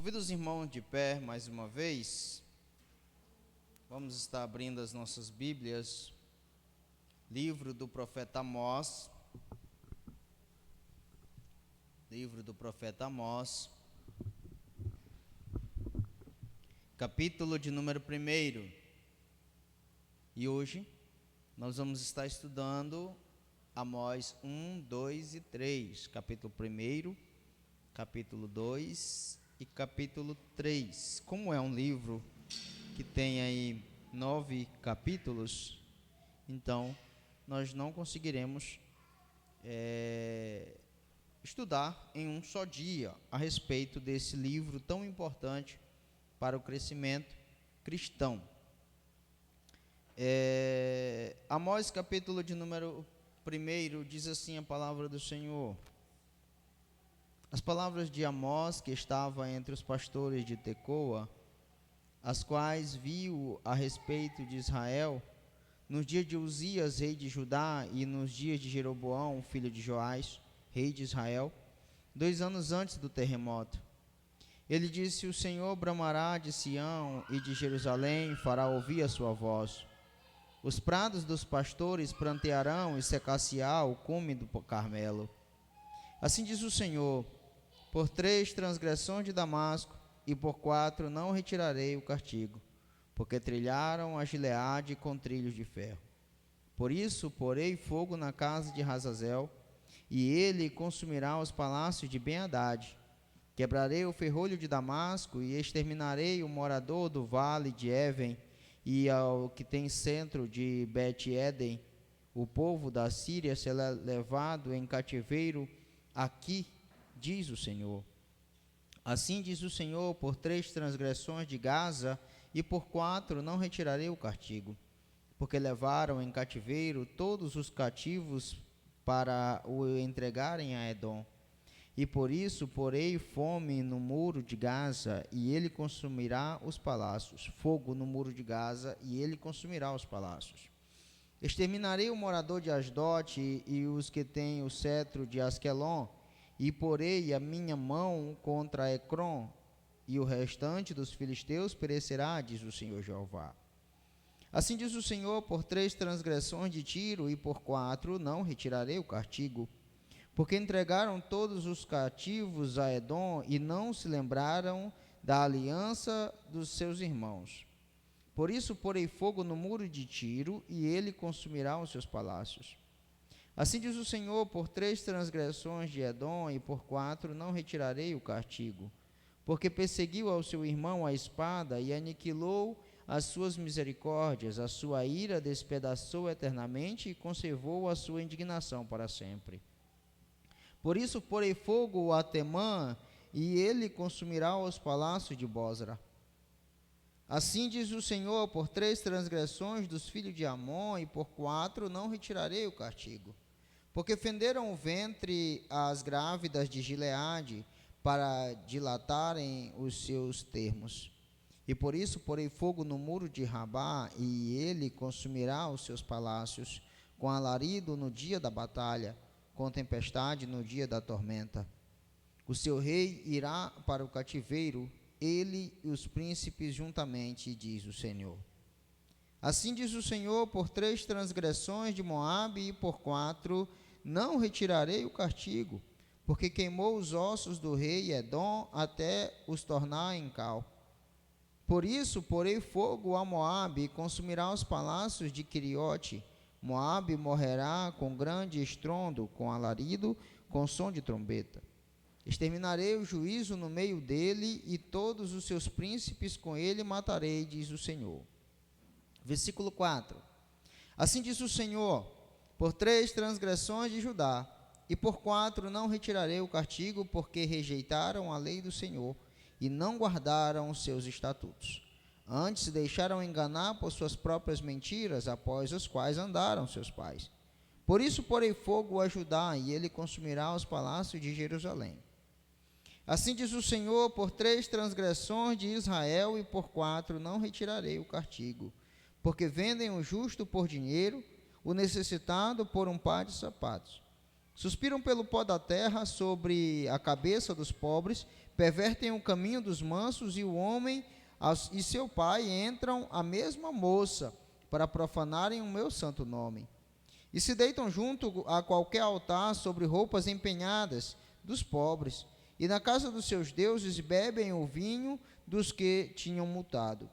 Convido os irmãos de pé mais uma vez. Vamos estar abrindo as nossas Bíblias. Livro do profeta Amós. Livro do profeta Amós. Capítulo de número 1. E hoje nós vamos estar estudando Amós 1, 2 e 3. Capítulo 1, capítulo 2 e capítulo 3. Como é um livro que tem aí 9 capítulos, então nós não conseguiremos estudar em um só dia a respeito desse livro tão importante para o crescimento cristão. Amós capítulo de número 1 diz assim a palavra do Senhor: as palavras de Amós, que estava entre os pastores de Tecoa, as quais viu a respeito de Israel, nos dias de Uzias, rei de Judá, e nos dias de Jeroboão, filho de Joás, rei de Israel, 2 anos antes do terremoto. Ele disse: o Senhor bramará de Sião e de Jerusalém, fará ouvir a sua voz. Os prados dos pastores prantearão e secar-se-á o cume do Carmelo. Assim diz o Senhor: por 3 transgressões de Damasco, e por 4 não retirarei o castigo, porque trilharam a Gileade com trilhos de ferro. Por isso porei fogo na casa de Hazazel, e ele consumirá os palácios de Ben-Hadad. Quebrarei o ferrolho de Damasco, e exterminarei o morador do vale de Even, e ao que tem centro de Bet-Eden. O povo da Síria será levado em cativeiro aqui, diz o Senhor. Assim diz o Senhor: por 3 transgressões de Gaza, e por 4 não retirarei o castigo, porque levaram em cativeiro todos os cativos para o entregarem a Edom. E por isso porei fome no muro de Gaza, e ele consumirá os palácios. Fogo no muro de Gaza, e ele consumirá os palácios. Exterminarei o morador de Asdote e os que têm o cetro de Asquelon, e porei a minha mão contra Ecrom, e o restante dos filisteus perecerá, diz o Senhor Jeová. Assim diz o Senhor: por 3 transgressões de Tiro, e por 4 não retirarei o castigo, porque entregaram todos os cativos a Edom, e não se lembraram da aliança dos seus irmãos. Por isso porei fogo no muro de Tiro, e ele consumirá os seus palácios. Assim diz o Senhor: por 3 transgressões de Edom, e por 4 não retirarei o castigo, porque perseguiu ao seu irmão a espada, e aniquilou as suas misericórdias. A sua ira despedaçou eternamente, e conservou a sua indignação para sempre. Por isso porei fogo a Temã, e ele consumirá os palácios de Bosra. Assim diz o Senhor: por 3 transgressões dos filhos de Amon, e por 4 não retirarei o castigo, porque fenderam o ventre às grávidas de Gileade, para dilatarem os seus termos. E por isso porei fogo no muro de Rabá, e ele consumirá os seus palácios, com alarido no dia da batalha, com tempestade no dia da tormenta. O seu rei irá para o cativeiro, ele e os príncipes juntamente, diz o Senhor. Assim diz o Senhor: por 3 transgressões de Moabe, e por 4 não retirarei o castigo, porque queimou os ossos do rei Edom até os tornar em cal. Por isso porei fogo a Moabe, e consumirá os palácios de Queriote. Moabe morrerá com grande estrondo, com alarido, com som de trombeta. Exterminarei o juízo no meio dele, e todos os seus príncipes com ele matarei, diz o Senhor. Versículo 4. Assim diz o Senhor: por 3 transgressões de Judá, e por 4 não retirarei o castigo, porque rejeitaram a lei do Senhor, e não guardaram os seus estatutos. Antes se deixaram enganar por suas próprias mentiras, após as quais andaram seus pais. Por isso porei fogo a Judá, e ele consumirá os palácios de Jerusalém. Assim diz o Senhor: por 3 transgressões de Israel, e por 4 não retirarei o castigo, porque vendem o justo por dinheiro, o necessitado por um par de sapatos. Suspiram pelo pó da terra sobre a cabeça dos pobres, pervertem o caminho dos mansos, e o homem e seu pai entram a mesma moça para profanarem o meu santo nome. E se deitam junto a qualquer altar sobre roupas empenhadas dos pobres, e na casa dos seus deuses bebem o vinho dos que tinham multado.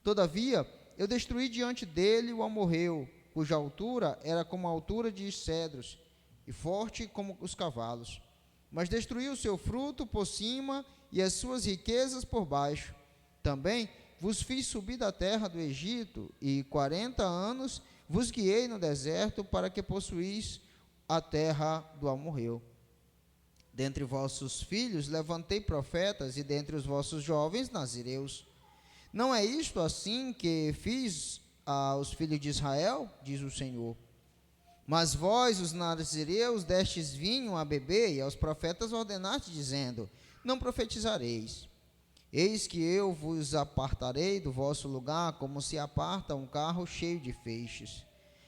Todavia, eu destruí diante dele o amorreu, cuja altura era como a altura de cedros, e forte como os cavalos. Mas destruí o seu fruto por cima e as suas riquezas por baixo. Também vos fiz subir da terra do Egito, e 40 anos vos guiei no deserto para que possuís a terra do amorreu. Dentre vossos filhos levantei profetas, e dentre os vossos jovens nazireus. Não é isto assim que fiz aos filhos de Israel, diz o Senhor. Mas vós, os nazireus, destes vinho a beber, e aos profetas ordenaste, dizendo: não profetizareis. Eis que eu vos apartarei do vosso lugar, como se aparta um carro cheio de feixes.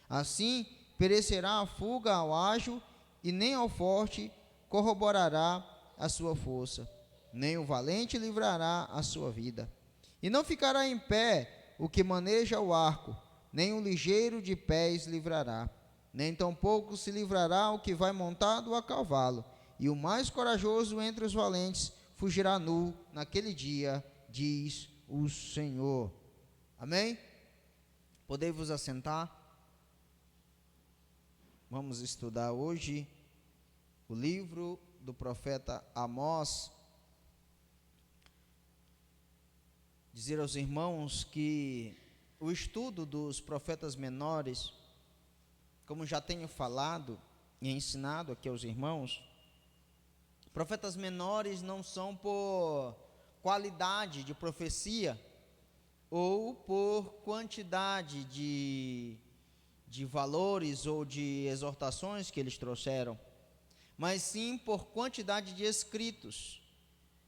Assim perecerá a fuga ao ágil, e nem ao forte corroborará a sua força, nem o valente livrará a sua vida. E não ficará em pé o que maneja o arco, nem o ligeiro de pés livrará, nem tampouco se livrará o que vai montado a cavalo, e o mais corajoso entre os valentes fugirá nu naquele dia, diz o Senhor. Amém? Podei vos assentar? Vamos estudar hoje o livro do profeta Amós. Dizer aos irmãos que o estudo dos profetas menores, como já tenho falado e ensinado aqui aos irmãos, profetas menores não são por qualidade de profecia ou por quantidade de valores ou de exortações que eles trouxeram, mas sim por quantidade de escritos.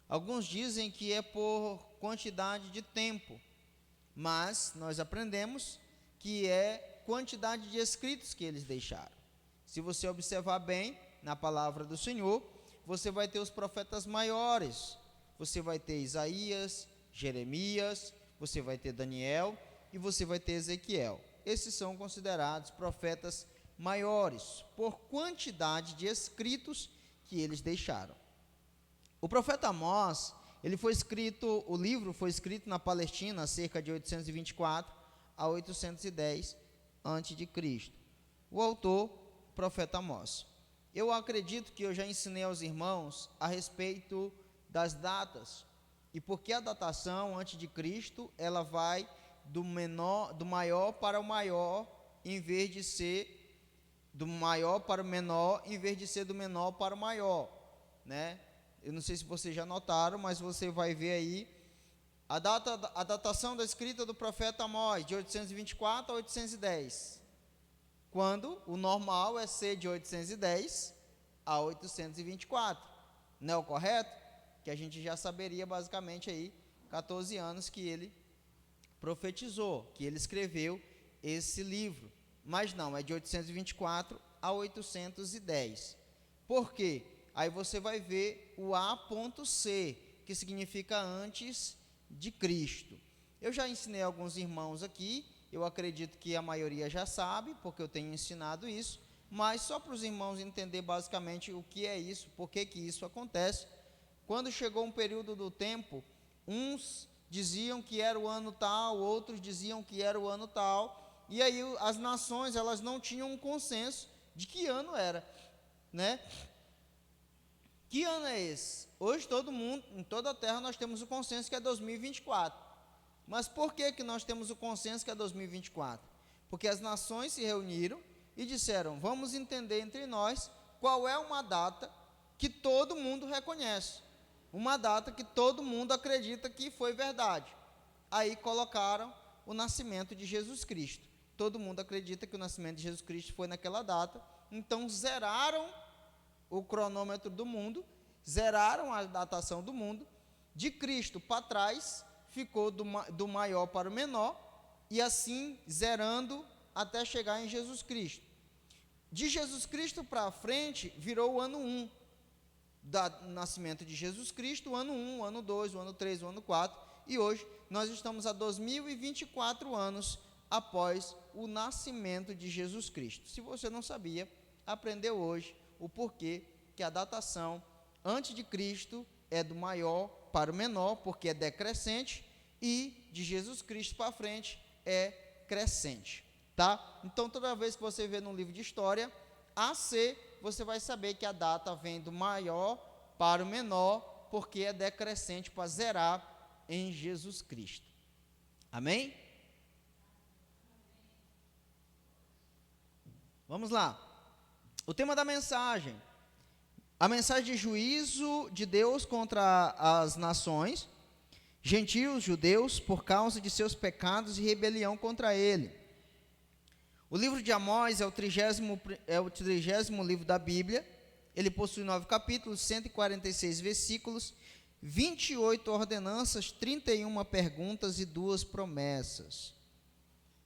Alguns dizem que é por quantidade de tempo, mas nós aprendemos que é quantidade de escritos que eles deixaram. Se você observar bem na palavra do Senhor, você vai ter os profetas maiores, você vai ter Isaías, Jeremias, você vai ter Daniel e você vai ter Ezequiel. Esses são considerados profetas maiores, por quantidade de escritos que eles deixaram. O profeta Amós, o livro foi escrito na Palestina, cerca de 824 a 810 a.C. O autor, profeta Amós. Eu acredito que eu já ensinei aos irmãos a respeito das datas, e porque a datação antes de Cristo, ela vai do maior para o maior, em vez de ser do maior para o menor, em vez de ser do menor para o maior, né? Eu não sei se vocês já notaram, mas você vai ver aí a datação da escrita do profeta Amós, de 824 a 810, quando o normal é ser de 810 a 824, não é o correto? Que a gente já saberia basicamente aí 14 anos que ele profetizou, que ele escreveu esse livro, mas não, é de 824 a 810. Por quê? Aí você vai ver o A.C, que significa antes de Cristo. Eu já ensinei a alguns irmãos aqui, eu acredito que a maioria já sabe, porque eu tenho ensinado isso, mas só para os irmãos entender basicamente o que é isso, por que isso acontece. Quando chegou um período do tempo, uns diziam que era o ano tal, outros diziam que era o ano tal, e aí as nações, elas não tinham um consenso de que ano era, né? Que ano é esse? Hoje todo mundo, em toda a terra, nós temos o consenso que é 2024. Mas por que nós temos o consenso que é 2024? Porque as nações se reuniram e disseram: vamos entender entre nós qual é uma data que todo mundo reconhece, uma data que todo mundo acredita que foi verdade. Aí colocaram o nascimento de Jesus Cristo. Todo mundo acredita que o nascimento de Jesus Cristo foi naquela data, então zeraram o cronômetro do mundo, zeraram a datação do mundo, de Cristo para trás, ficou do maior para o menor, e assim zerando até chegar em Jesus Cristo. De Jesus Cristo para frente, virou o ano 1, do nascimento de Jesus Cristo, o ano 1, o ano 2, o ano 3, o ano 4, e hoje nós estamos a 2024 anos após o nascimento de Jesus Cristo. Se você não sabia, aprendeu hoje o porquê que a datação antes de Cristo é do maior para o menor, porque é decrescente, e de Jesus Cristo para frente é crescente, tá? Então, toda vez que você vê num livro de história, AC, você vai saber que a data vem do maior para o menor, porque é decrescente para zerar em Jesus Cristo. Amém? Vamos lá. O tema da mensagem: a mensagem de juízo de Deus contra as nações, gentios, judeus, por causa de seus pecados e rebelião contra ele. O livro de Amós é o 30º livro da Bíblia. Ele possui 9 capítulos, 146 versículos, 28 ordenanças, 31 perguntas e 2 promessas.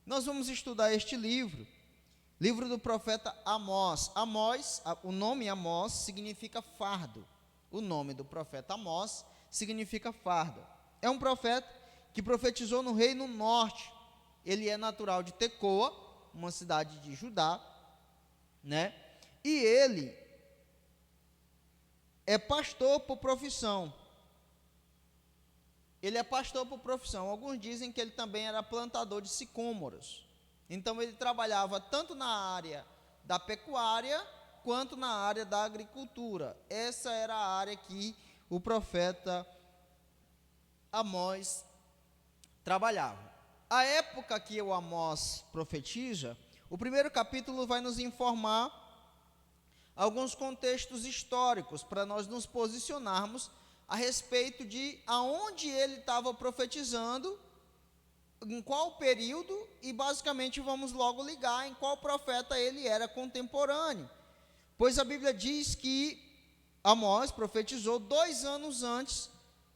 Nós vamos estudar este livro do profeta Amós. Amós, o nome Amós significa fardo. O nome do profeta Amós significa fardo. É um profeta que profetizou no Reino Norte. Ele é natural de Tecoa, uma cidade de Judá, né? E ele é pastor por profissão. Ele é pastor por profissão. Alguns dizem que ele também era plantador de sicômoros. Então ele trabalhava tanto na área da pecuária quanto na área da agricultura. Essa era a área que o profeta Amós trabalhava. A época que o Amós profetiza, o primeiro capítulo vai nos informar alguns contextos históricos para nós nos posicionarmos a respeito de aonde ele estava profetizando, em qual período, e basicamente vamos logo ligar em qual profeta ele era contemporâneo. Pois a Bíblia diz que Amós profetizou 2 anos antes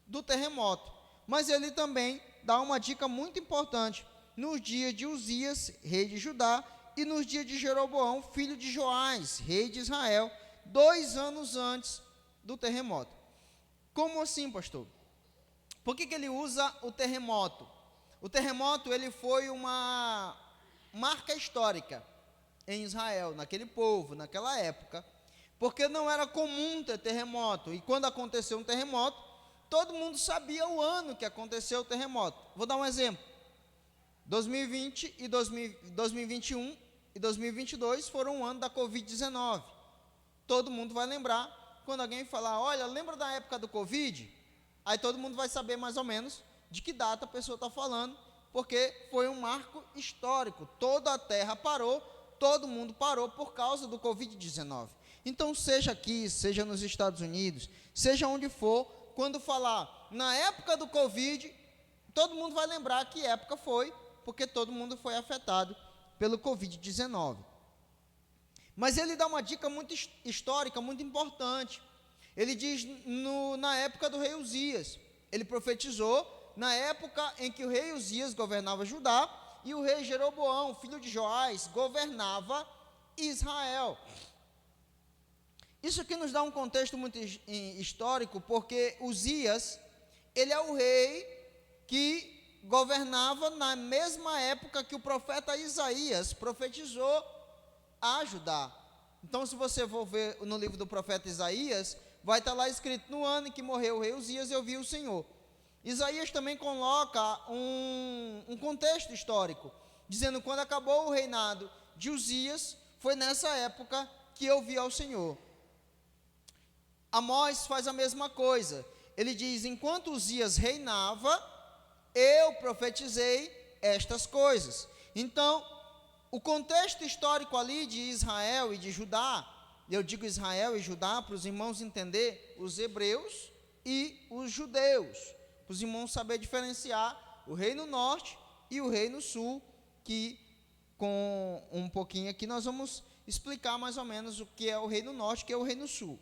do terremoto. Mas ele também dá uma dica muito importante: nos dias de Uzias, rei de Judá, e nos dias de Jeroboão, filho de Joás, rei de Israel, 2 anos antes do terremoto. Como assim, pastor? Por que ele usa o terremoto? O terremoto, ele foi uma marca histórica em Israel, naquele povo, naquela época, porque não era comum ter terremoto, e quando aconteceu um terremoto, todo mundo sabia o ano que aconteceu o terremoto. Vou dar um exemplo. 2020 e 2021 e 2022 foram um ano da Covid-19. Todo mundo vai lembrar, quando alguém falar, olha, lembra da época do Covid? Aí todo mundo vai saber mais ou menos de que data a pessoa está falando, porque foi um marco histórico. Toda a terra parou, todo mundo parou por causa do Covid-19. Então, seja aqui, seja nos Estados Unidos, seja onde for, quando falar na época do Covid, todo mundo vai lembrar que época foi, porque todo mundo foi afetado pelo Covid-19. Mas ele dá uma dica muito histórica, muito importante. Ele diz na época do rei Uzias. Ele profetizou na época em que o rei Uzias governava Judá e o rei Jeroboão, filho de Joás, governava Israel. Isso aqui nos dá um contexto muito histórico, porque Uzias, ele é o rei que governava na mesma época que o profeta Isaías profetizou a Judá. Então, se você for ver no livro do profeta Isaías, vai estar lá escrito: no ano em que morreu o rei Uzias, eu vi o Senhor. Isaías também coloca um contexto histórico, dizendo: quando acabou o reinado de Uzias, foi nessa época que eu vi ao Senhor. Amós faz a mesma coisa. Ele diz: enquanto Uzias reinava, eu profetizei estas coisas. Então, o contexto histórico ali de Israel e de Judá, eu digo Israel e Judá para os irmãos entender os hebreus e os judeus, para os irmãos saber diferenciar o reino norte e o reino sul, que com um pouquinho aqui nós vamos explicar mais ou menos o que é o reino norte e o que é o reino sul.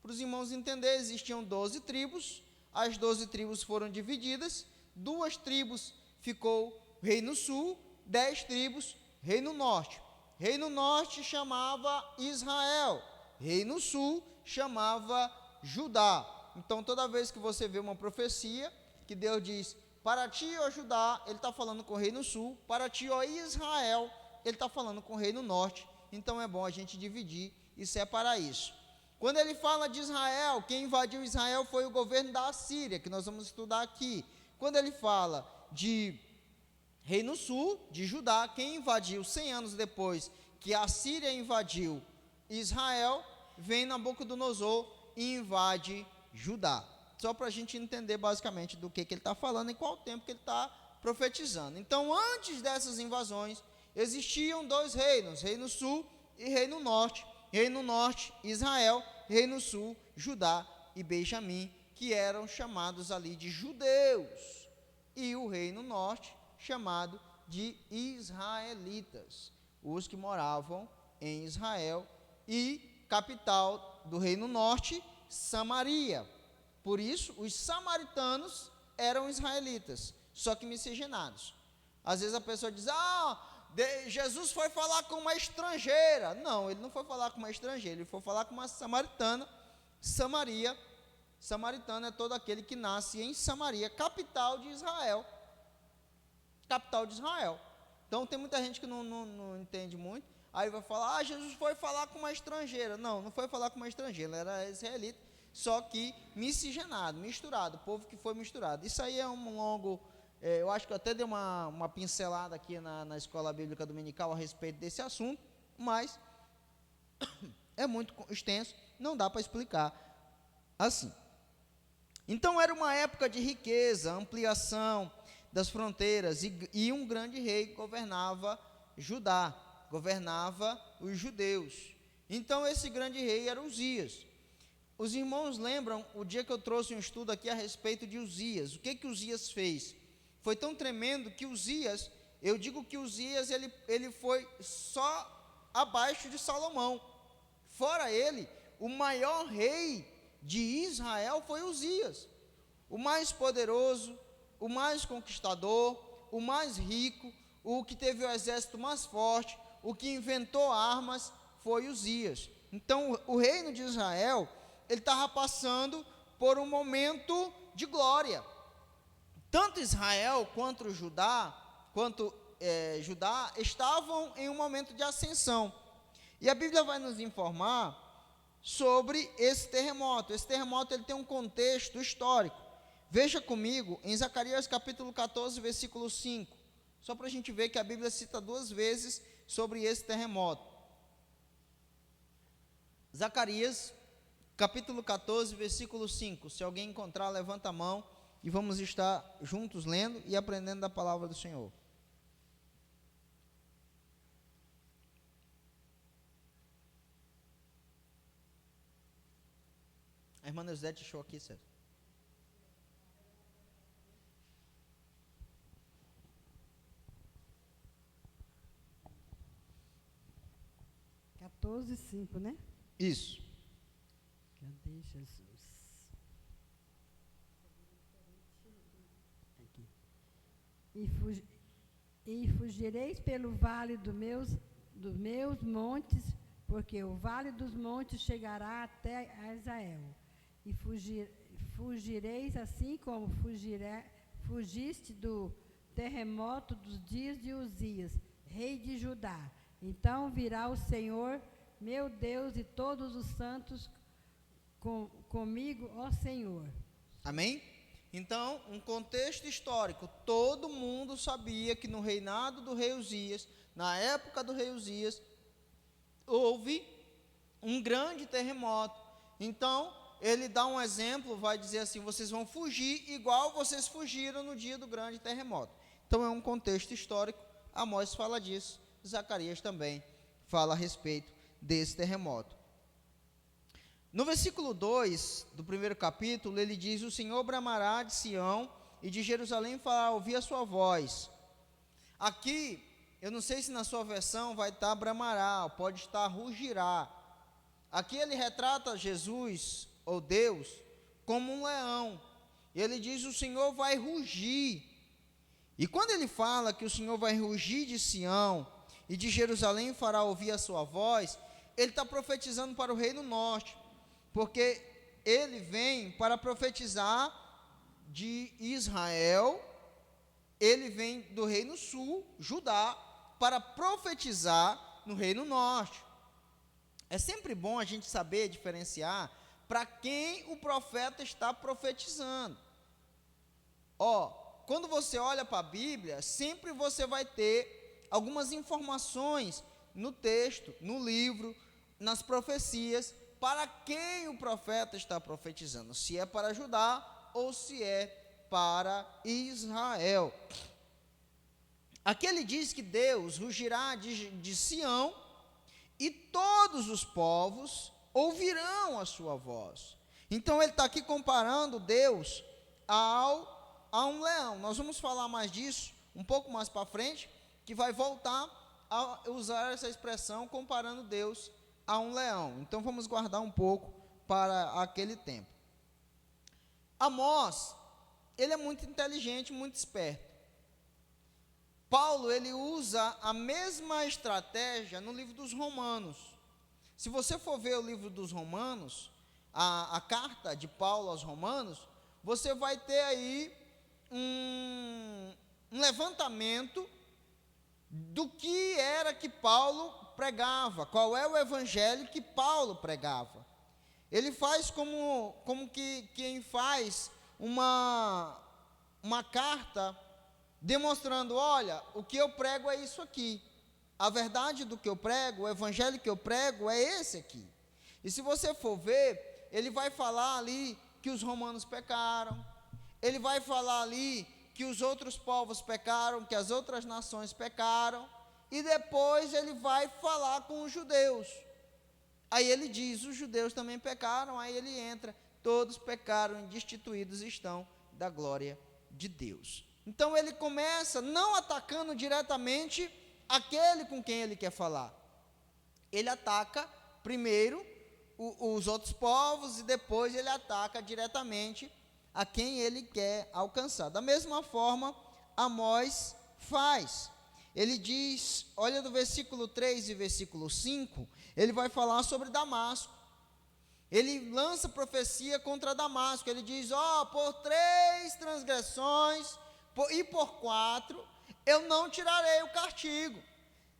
Para os irmãos entenderem, existiam 12 tribos, as 12 tribos foram divididas, 2 tribos ficou reino sul, 10 tribos reino norte. Reino norte chamava Israel, reino sul chamava Judá. Então, toda vez que você vê uma profecia, que Deus diz, para ti, ó Judá, ele está falando com o reino sul, para ti, ó Israel, ele está falando com o reino norte. Então, é bom a gente dividir e separar isso. Quando ele fala de Israel, quem invadiu Israel foi o governo da Assíria, que nós vamos estudar aqui. Quando ele fala de reino sul, de Judá, quem invadiu 100 anos depois que a Síria invadiu Israel, vem Nabucodonosor e invade Judá. Só para a gente entender basicamente do que ele está falando e qual tempo que ele está profetizando. Então, antes dessas invasões, existiam dois reinos, reino sul e reino norte. Reino norte, Israel, reino sul, Judá e Benjamim, que eram chamados ali de judeus. E o reino norte, chamado de israelitas, os que moravam em Israel, e capital do reino norte, Samaria. Por isso, os samaritanos eram israelitas, só que miscigenados. Às vezes a pessoa diz, Jesus foi falar com uma estrangeira. Não, ele não foi falar com uma estrangeira, ele foi falar com uma samaritana. Samaritano é todo aquele que nasce em Samaria, capital de Israel. Capital de Israel. Então tem muita gente que não entende muito. Aí vai falar, Jesus foi falar com uma estrangeira. Não, não foi falar com uma estrangeira, ele era israelita, só que miscigenado, misturado, o povo que foi misturado. Isso aí é um longo, eu acho que eu até dei uma pincelada aqui na Escola Bíblica Dominical a respeito desse assunto, mas é muito extenso, não dá para explicar assim. Então era uma época de riqueza, ampliação das fronteiras, e um grande rei governava Judá, governava os judeus. Então esse grande rei era Uzias. Os irmãos lembram o dia que eu trouxe um estudo aqui a respeito de Uzias. O que Uzias fez? Foi tão tremendo que Uzias, eu digo que Uzias ele foi só abaixo de Salomão. Fora ele, o maior rei de Israel foi Uzias, o mais poderoso, o mais conquistador, o mais rico, o que teve o exército mais forte, o que inventou armas, foi Uzias. Então o reino de Israel, ele estava passando por um momento de glória. Tanto Israel quanto Judá estavam em um momento de ascensão. E a Bíblia vai nos informar sobre esse terremoto. Esse terremoto ele tem um contexto histórico. Veja comigo em Zacarias capítulo 14, versículo 5. Só para a gente ver que a Bíblia cita duas vezes sobre esse terremoto. Zacarias capítulo 14, versículo 5. Se alguém encontrar, levanta a mão e vamos estar juntos lendo e aprendendo da palavra do Senhor. A irmã Neusete deixou aqui, certo? Doze, 5, né? Isso. Cadê Jesus? Aqui. E fugireis pelo vale dos meus montes, porque o vale dos montes chegará até a Israel. E fugireis assim como fugiste do terremoto dos dias de Uzias, rei de Judá. Então virá o Senhor, meu Deus, e todos os santos comigo, ó Senhor. Amém? Então, um contexto histórico. Todo mundo sabia que no reinado do rei Uzias, na época do rei Uzias, houve um grande terremoto. Então, ele dá um exemplo, vai dizer assim, vocês vão fugir igual vocês fugiram no dia do grande terremoto. Então, é um contexto histórico. Amós fala disso. Zacarias também fala a respeito desse terremoto. No versículo 2 do primeiro capítulo, ele diz, o Senhor bramará de Sião e de Jerusalém fará ouvir a sua voz. Aqui, eu não sei se na sua versão vai estar bramará, pode estar rugirá. Aqui ele retrata Jesus, ou Deus, como um leão. E ele diz, o Senhor vai rugir. E quando ele fala que o Senhor vai rugir de Sião e de Jerusalém fará ouvir a sua voz, ele está profetizando para o reino norte, porque ele vem para profetizar de Israel, ele vem do reino sul, Judá, para profetizar no reino norte. É sempre bom a gente saber diferenciar para quem o profeta está profetizando. Quando você olha para a Bíblia, sempre você vai ter algumas informações no texto, no livro, nas profecias, para quem o profeta está profetizando, se é para Judá ou se é para Israel. Aqui ele diz que Deus rugirá de Sião, e todos os povos ouvirão a sua voz. Então ele está aqui comparando Deus a um leão. Nós vamos falar mais disso um pouco mais para frente, que vai voltar a usar essa expressão comparando Deus a um leão. Então vamos guardar um pouco para aquele tempo. Amós, ele é muito inteligente, muito esperto. Paulo, ele usa a mesma estratégia no livro dos Romanos. Se você for ver o livro dos Romanos, a carta de Paulo aos Romanos, você vai ter aí um levantamento do que era que Paulo pregava, qual é o evangelho que Paulo pregava. Ele faz como que quem faz uma carta demonstrando, olha, o que eu prego é isso aqui. A verdade do que eu prego, o evangelho que eu prego é esse aqui. E se você for ver, ele vai falar ali que os romanos pecaram, ele vai falar ali que os outros povos pecaram, que as outras nações pecaram, e depois ele vai falar com os judeus. Aí ele diz, os judeus também pecaram, aí ele entra, todos pecaram e destituídos estão da glória de Deus. Então ele começa não atacando diretamente aquele com quem ele quer falar. Ele ataca primeiro os outros povos e depois ele ataca diretamente a quem ele quer alcançar. Da mesma forma, Amós faz. Ele diz, olha do versículo 3 e versículo 5, ele vai falar sobre Damasco. Ele lança profecia contra Damasco. Ele diz, por 3 transgressões e por 4, eu não tirarei o castigo.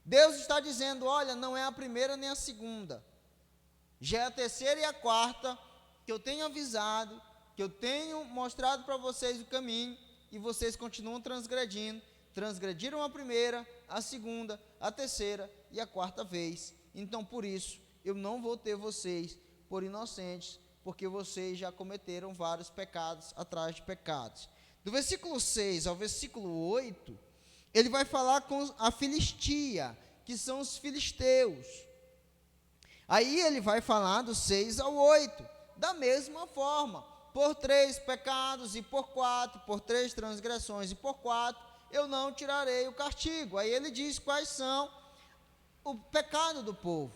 Deus está dizendo, olha, não é a primeira nem a segunda, já é a terceira e a quarta que eu tenho avisado, que eu tenho mostrado para vocês o caminho, e vocês continuam transgredindo. Transgrediram a primeira, a segunda, a terceira e a quarta vez. Então, por isso, eu não vou ter vocês por inocentes, porque vocês já cometeram vários pecados atrás de pecados. Do versículo 6 ao versículo 8, ele vai falar com a Filistia, que são os filisteus. Aí ele vai falar do 6 ao 8, da mesma forma, por 3 pecados e por 4, por 3 transgressões e por 4, eu não tirarei o castigo. Aí ele diz quais são o pecado do povo.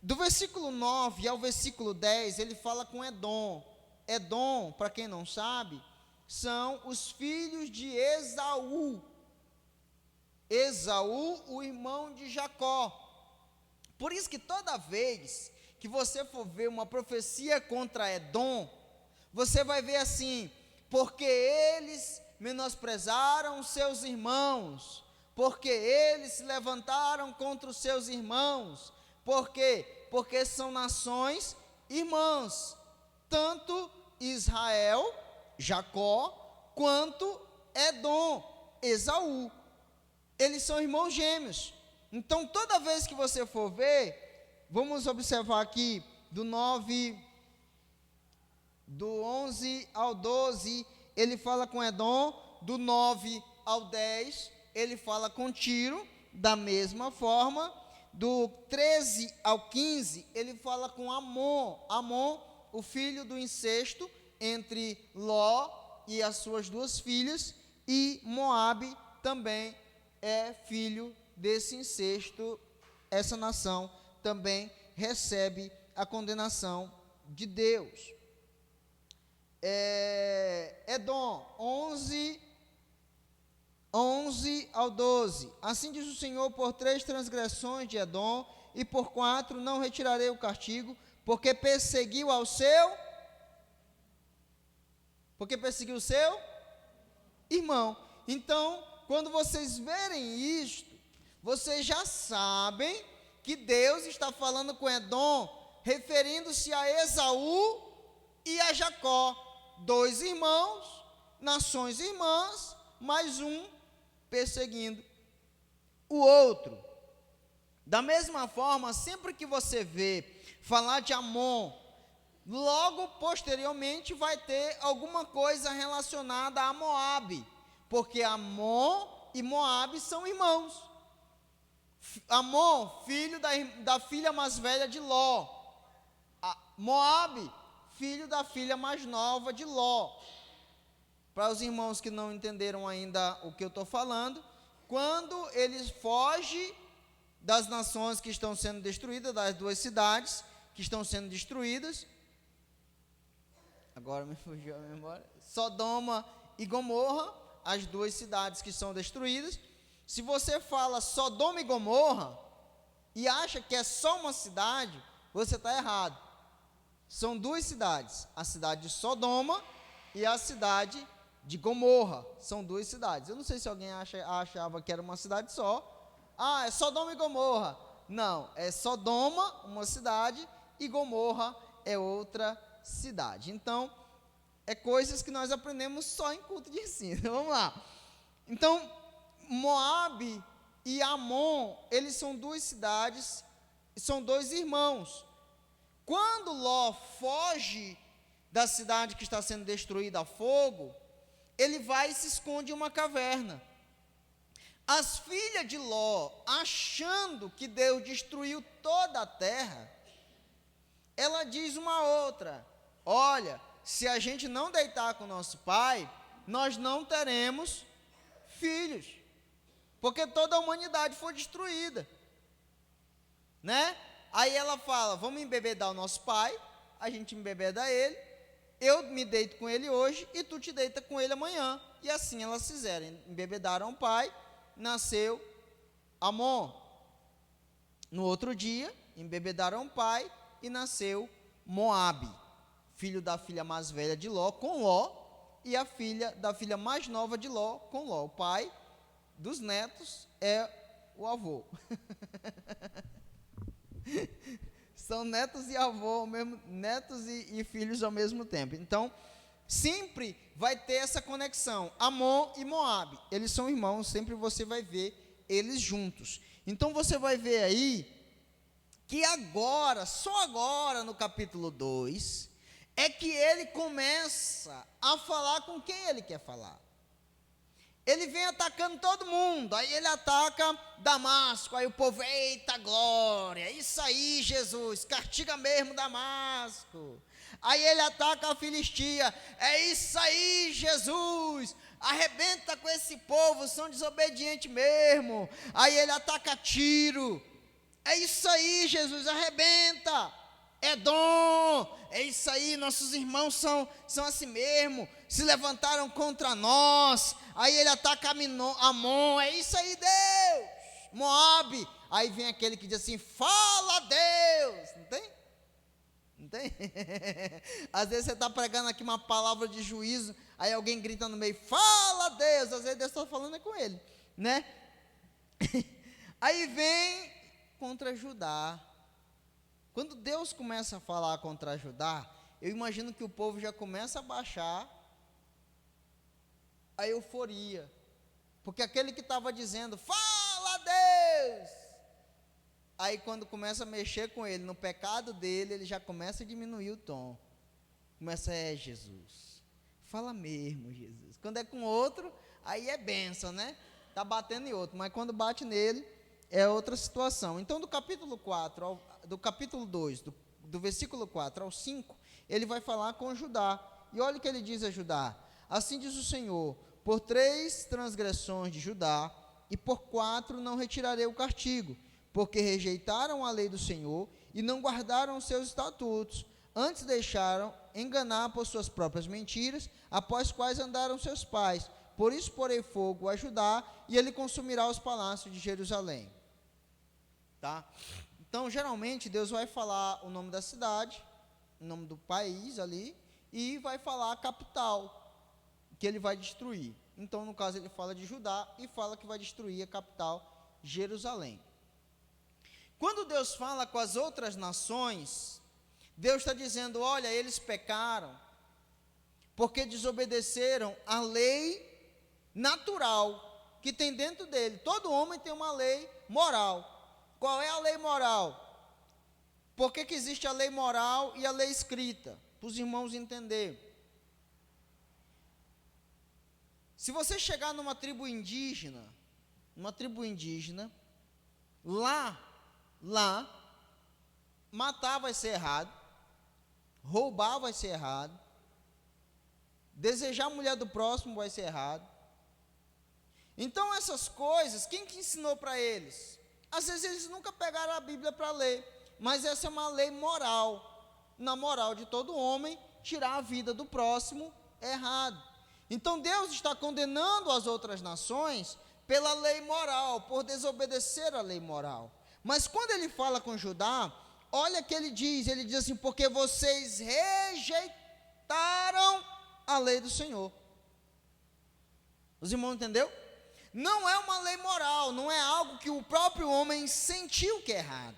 Do versículo 9 ao versículo 10, ele fala com Edom. Edom, para quem não sabe, são os filhos de Esaú. Esaú, o irmão de Jacó. Por isso que toda vez que você for ver uma profecia contra Edom, você vai ver assim, porque eles menosprezaram seus irmãos, porque eles se levantaram contra os seus irmãos. Por quê? Porque são nações irmãs, tanto Israel, Jacó, quanto Edom, Esaú. Eles são irmãos gêmeos. Então, toda vez que você for ver, vamos observar aqui, do 11 ao 12, ele fala com Edom. Do 9 ao 10, ele fala com Tiro, da mesma forma. Do 13 ao 15, ele fala com Amon. Amon, o filho do incesto entre Ló e as suas 2 filhas, e Moabe também é filho desse incesto. Essa nação também recebe a condenação de Deus. Edom, 11 ao 12, assim diz o Senhor, por 3 transgressões de Edom, e por 4 não retirarei o castigo, porque perseguiu ao seu Porque perseguiu o seu irmão. Então, quando vocês verem isto, vocês já sabem que Deus está falando com Edom, referindo-se a Esaú e a Jacó, 2 irmãos, nações irmãs, mais um perseguindo o outro. Da mesma forma, sempre que você vê falar de Amon, logo posteriormente vai ter alguma coisa relacionada a Moabe, porque Amon e Moabe são irmãos. Amon, filho da filha mais velha de Ló. Moabe, filho da filha mais nova de Ló. Para os irmãos que não entenderam ainda o que eu estou falando, quando eles fogem das nações que estão sendo destruídas, das 2 cidades que estão sendo destruídas, agora me fugiu a memória, Sodoma e Gomorra, as 2 cidades que são destruídas. Se você fala Sodoma e Gomorra e acha que é só uma cidade, você está errado. São 2 cidades, a cidade de Sodoma e a cidade de Gomorra. São 2 cidades. Eu não sei se alguém achava que era uma cidade só. É Sodoma e Gomorra. Não, é Sodoma, uma cidade, e Gomorra é outra cidade. Então, é coisas que nós aprendemos só em culto de ensino. Vamos lá. Então, Moabe e Amon, eles são 2 cidades, são 2 irmãos. Quando Ló foge da cidade que está sendo destruída a fogo, ele vai e se esconde em uma caverna. As filhas de Ló, achando que Deus destruiu toda a terra, ela diz uma outra: olha, se a gente não deitar com nosso pai, nós não teremos filhos, porque toda a humanidade foi destruída, né? Aí ela fala: vamos embebedar o nosso pai, a gente embebeda ele, eu me deito com ele hoje e tu te deita com ele amanhã. E assim elas fizeram, embebedaram o pai, nasceu Amon. No outro dia, embebedaram o pai e nasceu Moabe, filho da filha mais velha de Ló, com Ló, e a filha da filha mais nova de Ló, com Ló. O pai dos netos é o avô. São netos e avô, mesmo, netos e filhos ao mesmo tempo. Então, sempre vai ter essa conexão. Amon e Moabe, eles são irmãos, sempre você vai ver eles juntos. Então, você vai ver aí que agora, só agora no capítulo 2, é que ele começa a falar com quem ele quer falar. Ele vem atacando todo mundo, aí ele ataca Damasco, aí o povo: eita glória, isso aí Jesus, castiga mesmo Damasco. Aí ele ataca a Filistia: é isso aí Jesus, arrebenta com esse povo, são desobedientes mesmo. Aí ele ataca Tiro: é isso aí Jesus, arrebenta. Edom, é isso aí, nossos irmãos são assim mesmo, se levantaram contra nós. Aí ele ataca Amon: é isso aí Deus. Moabe, aí vem aquele que diz assim: fala Deus. Não tem? Não tem? Às vezes você está pregando aqui uma palavra de juízo, aí alguém grita no meio: fala Deus. Às vezes Deus está falando com ele, né? Aí vem contra Judá. Quando Deus começa a falar contra Judá, eu imagino que o povo já começa a baixar a euforia, porque aquele que estava dizendo: fala Deus, aí quando começa a mexer com ele, no pecado dele, ele já começa a diminuir o tom, começa: é Jesus, fala mesmo Jesus. Quando é com outro, aí é bênção, né? Está batendo em outro, mas quando bate nele, é outra situação. Então do capítulo 2, do versículo 4 ao 5, ele vai falar com Judá, e olha o que ele diz a Judá: assim diz o Senhor, por 3 transgressões de Judá, e por 4 não retirarei o castigo, porque rejeitaram a lei do Senhor, e não guardaram os seus estatutos, antes deixaram enganar por suas próprias mentiras, após quais andaram seus pais. Por isso porei fogo a Judá, e ele consumirá os palácios de Jerusalém. Tá? Então, geralmente, Deus vai falar o nome da cidade, o nome do país ali, e vai falar a capital. que ele vai destruir. Então, no caso, ele fala de Judá e fala que vai destruir a capital, Jerusalém. Quando Deus fala com as outras nações, Deus está dizendo, olha, eles pecaram, porque desobedeceram a lei natural que tem dentro dele. Todo homem tem uma lei moral. Qual é a lei moral? Por que existe a lei moral e a lei escrita? Para os irmãos entenderem. Se você chegar numa tribo indígena, lá, matar vai ser errado, roubar vai ser errado, desejar a mulher do próximo vai ser errado. Então essas coisas, quem que ensinou para eles? Às vezes eles nunca pegaram a Bíblia para ler, mas essa é uma lei moral. Na moral de todo homem, tirar a vida do próximo é errado. Então Deus está condenando as outras nações pela lei moral, por desobedecer a lei moral. Mas quando ele fala com Judá, olha o que ele diz assim, porque vocês rejeitaram a lei do Senhor. Os irmãos entenderam? Não é uma lei moral, não é algo que o próprio homem sentiu que é errado.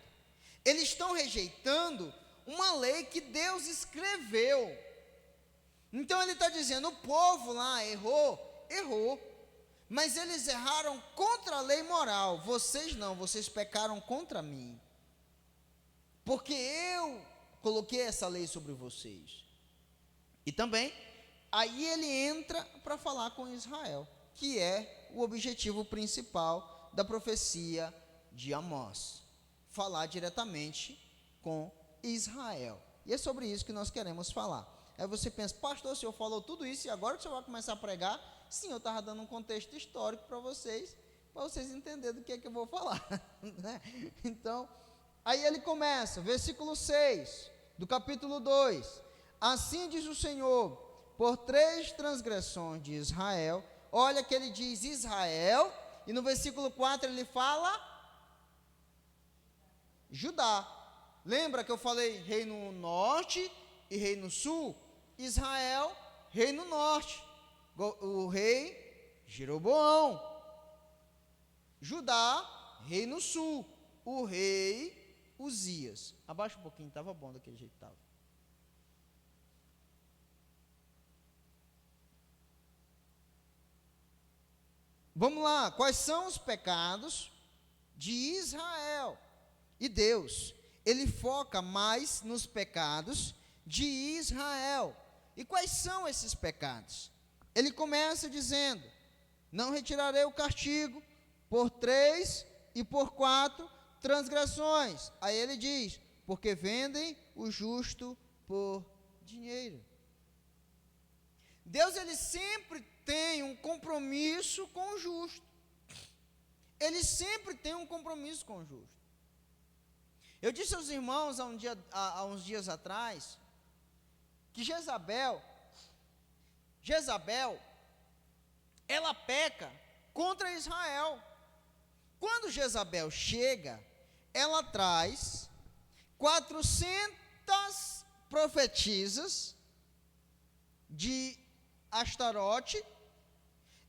Eles estão rejeitando uma lei que Deus escreveu. Então ele está dizendo, o povo lá errou, mas eles erraram contra a lei moral, vocês não, vocês pecaram contra mim, porque eu coloquei essa lei sobre vocês. E também, aí ele entra para falar com Israel, que é o objetivo principal da profecia de Amós, falar diretamente com Israel, e é sobre isso que nós queremos falar. Aí você pensa, pastor, o senhor falou tudo isso e agora que o senhor vai começar a pregar? Sim, eu estava dando um contexto histórico para vocês entenderem do que é que eu vou falar. Né? Então, aí ele começa, versículo 6, do capítulo 2. Assim diz o Senhor, por 3 transgressões de Israel, olha que ele diz Israel, e no versículo 4 ele fala Judá. Lembra que eu falei reino norte e reino sul? Israel, reino norte, o rei Jeroboão. Judá, reino sul, o rei Uzias. Abaixa um pouquinho, estava bom daquele jeito que estava. Vamos lá, quais são os pecados de Israel? E Deus, ele foca mais nos pecados de Israel. E quais são esses pecados? Ele começa dizendo, não retirarei o castigo por 3 e por 4 transgressões. Aí ele diz, porque vendem o justo por dinheiro. Deus, ele sempre tem um compromisso com o justo. Ele sempre tem um compromisso com o justo. Eu disse aos irmãos há uns dias atrás, que Jezabel, ela peca contra Israel. Quando Jezabel chega, ela traz 400 profetisas de Astarote,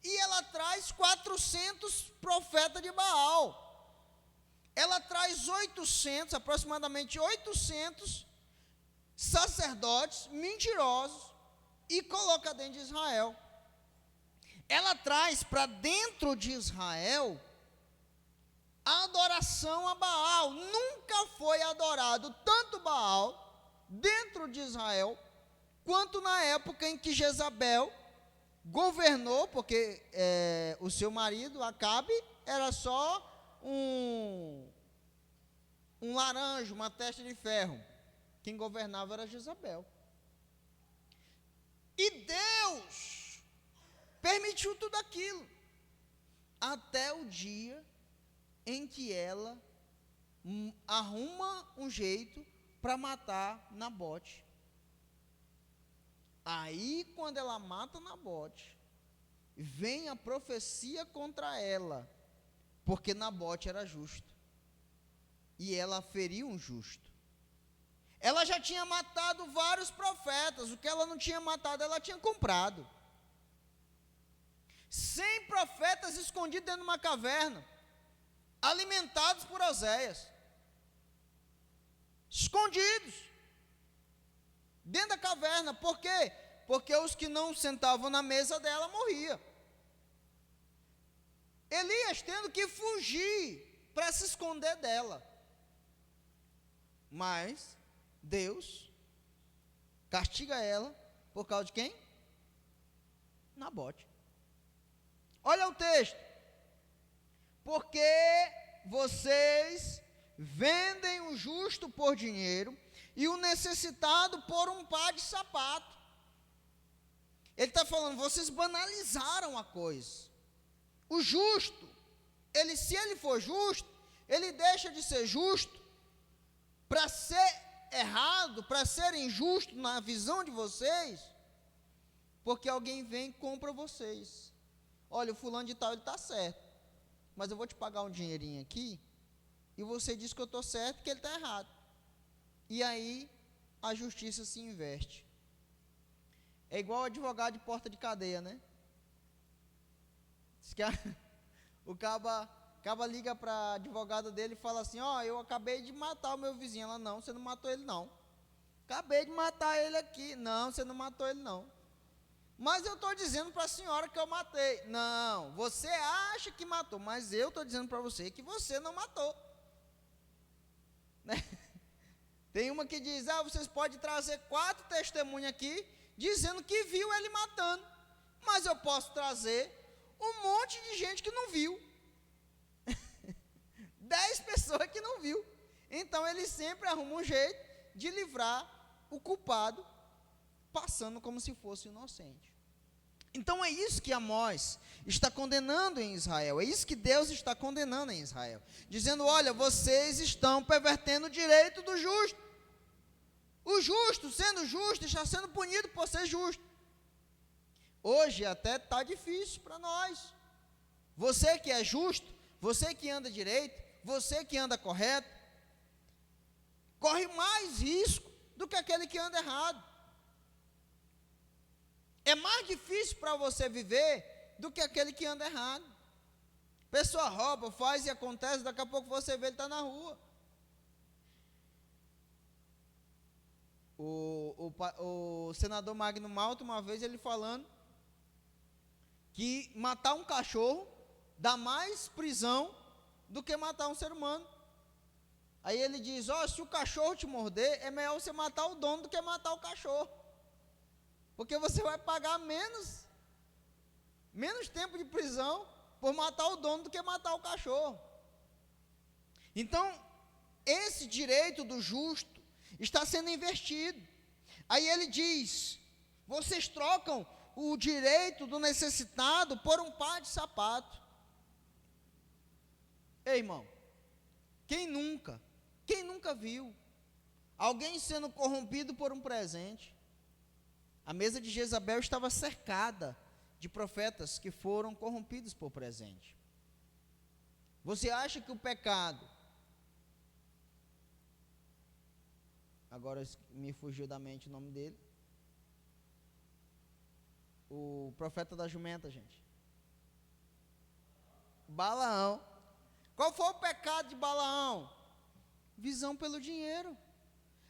e ela traz 400 profetas de Baal. Ela traz aproximadamente 800 sacerdotes mentirosos e coloca dentro de Israel. Ela traz para dentro de Israel a adoração a Baal. Nunca foi adorado tanto Baal dentro de Israel quanto na época em que Jezabel governou, porque o seu marido, Acabe, era só um laranjo, uma testa de ferro. Quem governava era Jezabel. E Deus permitiu tudo aquilo, até o dia em que ela arruma um jeito para matar Nabote. Aí, quando ela mata Nabote, vem a profecia contra ela, porque Nabote era justo, e ela feriu um justo. Ela já tinha matado vários profetas, o que ela não tinha matado, ela tinha comprado. Tem profetas escondidos dentro de uma caverna, alimentados por Oséias, escondidos dentro da caverna. Por quê? Porque os que não sentavam na mesa dela morriam. Elias tendo que fugir para se esconder dela. Mas Deus castiga ela por causa de quem? Nabote. Olha o texto. Porque vocês vendem o justo por dinheiro e o necessitado por um par de sapato. Ele está falando, vocês banalizaram a coisa. O justo, se ele for justo, ele deixa de ser justo para ser errado, para ser injusto na visão de vocês, porque alguém vem e compra vocês. Olha, o fulano de tal, ele está certo, mas eu vou te pagar um dinheirinho aqui, e você diz que eu estou certo, que ele está errado. E aí, a justiça se inverte. É igual advogado de porta de cadeia, né? O caba liga para a advogada dele e fala assim, eu acabei de matar o meu vizinho. Ela, não, você não matou ele não. Acabei de matar ele aqui. Não, você não matou ele não. Mas eu estou dizendo para a senhora que eu matei. Não, você acha que matou, mas eu estou dizendo para você que você não matou. Né? Tem uma que diz, vocês podem trazer 4 testemunhas aqui, dizendo que viu ele matando. Mas eu posso trazer um monte de gente que não viu. 10 pessoas que não viu. Então ele sempre arruma um jeito de livrar o culpado, passando como se fosse inocente. Então é isso que Amós está condenando em Israel, é isso que Deus está condenando em Israel, dizendo, olha, vocês estão pervertendo o direito do justo. O justo, sendo justo, está sendo punido por ser justo. Hoje até está difícil para nós. Você que é justo, você que anda direito, você que anda correto, corre mais risco do que aquele que anda errado. É mais difícil para você viver do que aquele que anda errado. Pessoa rouba, faz e acontece, daqui a pouco você vê ele está na rua. O senador Magno Malta, uma vez ele falando que matar um cachorro dá mais prisão do que matar um ser humano. Aí ele diz, se o cachorro te morder, é melhor você matar o dono do que matar o cachorro. Porque você vai pagar menos tempo de prisão por matar o dono do que matar o cachorro. Então, esse direito do justo está sendo investido. Aí ele diz, vocês trocam o direito do necessitado por um par de sapato. Ei, irmão, quem nunca viu alguém sendo corrompido por um presente? A mesa de Jezabel estava cercada de profetas que foram corrompidos por presente. Você acha que o pecado, agora me fugiu da mente o nome dele, o profeta da jumenta, gente, Balaão. Qual foi o pecado de Balaão? Visão pelo dinheiro.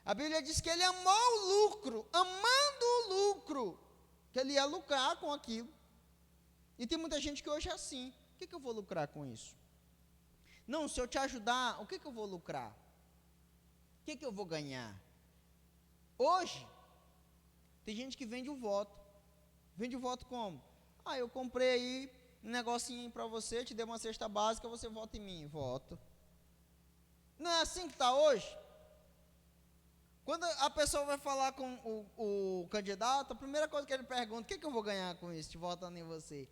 A Bíblia diz que ele amou o lucro, amando o lucro, que ele ia lucrar com aquilo. E tem muita gente que hoje é assim, o que eu vou lucrar com isso? Não, se eu te ajudar, o que eu vou lucrar? O que eu vou ganhar? Hoje, tem gente que vende o voto. Vende o voto como? Eu comprei aí um negocinho para você, te dei uma cesta básica, você vota em mim. Voto. Não é assim que está hoje? Quando a pessoa vai falar com o candidato, a primeira coisa que ele pergunta, o que eu vou ganhar com isso, te votando em você?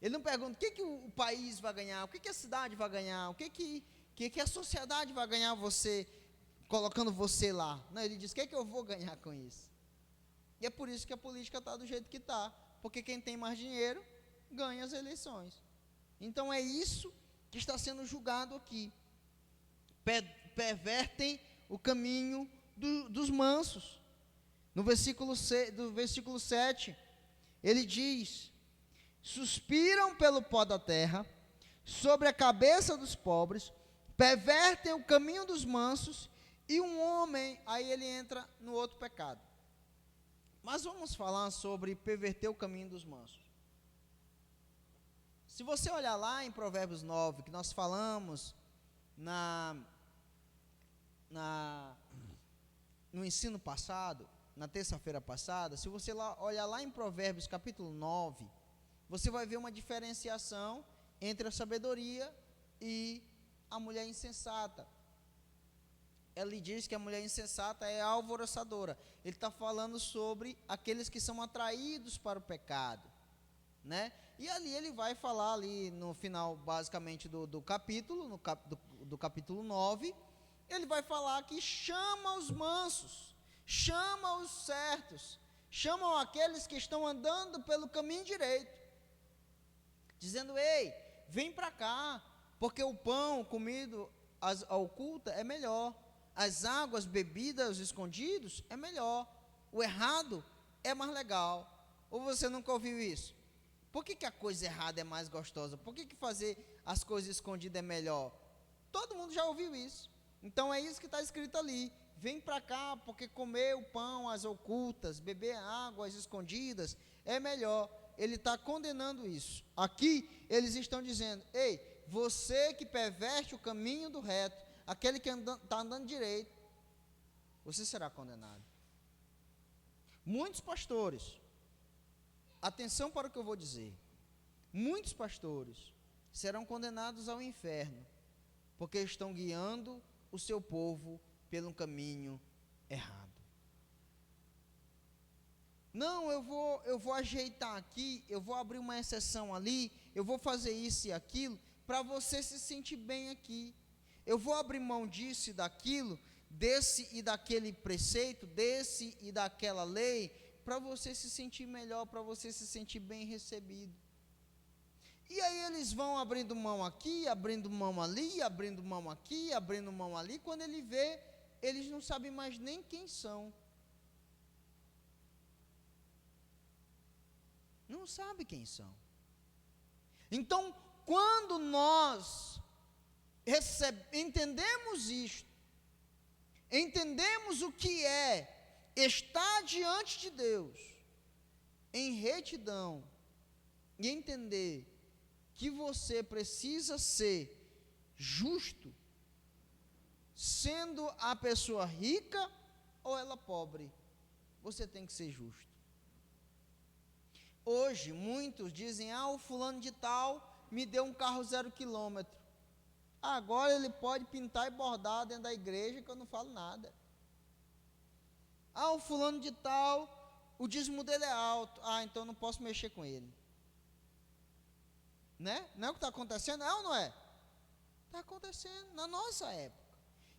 Ele não pergunta o que o país vai ganhar, o que a cidade vai ganhar, o que a sociedade vai ganhar você, colocando você lá. Não, ele diz, o que eu vou ganhar com isso? E é por isso que a política está do jeito que está, porque quem tem mais dinheiro ganha as eleições. Então é isso que está sendo julgado aqui. Pervertem o caminho dos mansos. No versículo 7, ele diz, suspiram pelo pó da terra, sobre a cabeça dos pobres, pervertem o caminho dos mansos, e um homem, aí ele entra no outro pecado. Mas vamos falar sobre perverter o caminho dos mansos. Se você olhar lá em Provérbios 9, que nós falamos no ensino passado, na terça-feira passada, se você olhar lá em Provérbios capítulo 9, você vai ver uma diferenciação entre a sabedoria e a mulher insensata. Ele diz que a mulher insensata é alvoroçadora. Ele está falando sobre aqueles que são atraídos para o pecado, né? E ali ele vai falar ali no final, basicamente, do capítulo, do capítulo 9, ele vai falar que chama os mansos, chama os certos, chamam aqueles que estão andando pelo caminho direito, dizendo: ei, vem para cá, porque o pão comido ao oculta é melhor, as águas bebidas escondidos é melhor, o errado é mais legal. Ou você nunca ouviu isso? Por que a coisa errada é mais gostosa? Por que fazer as coisas escondidas é melhor? Todo mundo já ouviu isso. Então é isso que está escrito ali: vem para cá, porque comer o pão às ocultas, beber águas escondidas é melhor. Ele está condenando isso. Aqui eles estão dizendo: ei, você que perverte o caminho do reto, aquele que está andando direito, você será condenado. Muitos pastores, atenção para o que eu vou dizer, muitos pastores serão condenados ao inferno, porque estão guiando o seu povo pelo caminho errado. Não, eu vou ajeitar aqui, eu vou abrir uma exceção ali, eu vou fazer isso e aquilo, para você se sentir bem aqui. Eu vou abrir mão disso e daquilo, desse e daquele preceito, desse e daquela lei, para você se sentir melhor, para você se sentir bem recebido. E aí eles vão abrindo mão aqui, abrindo mão ali, abrindo mão aqui, abrindo mão ali. Quando ele vê, eles não sabem mais nem quem são. Não sabe quem são. Então, quando nós entendemos isto, entendemos o que é estar diante de Deus em retidão e entender que você precisa ser justo, sendo a pessoa rica ou ela pobre, você tem que ser justo. Hoje, muitos dizem: o fulano de tal me deu um carro 0 quilômetro. Agora ele pode pintar e bordar dentro da igreja que eu não falo nada. O fulano de tal, o dízimo dele é alto. Então eu não posso mexer com ele. Né? Não é o que está acontecendo? É ou não é? Está acontecendo na nossa época.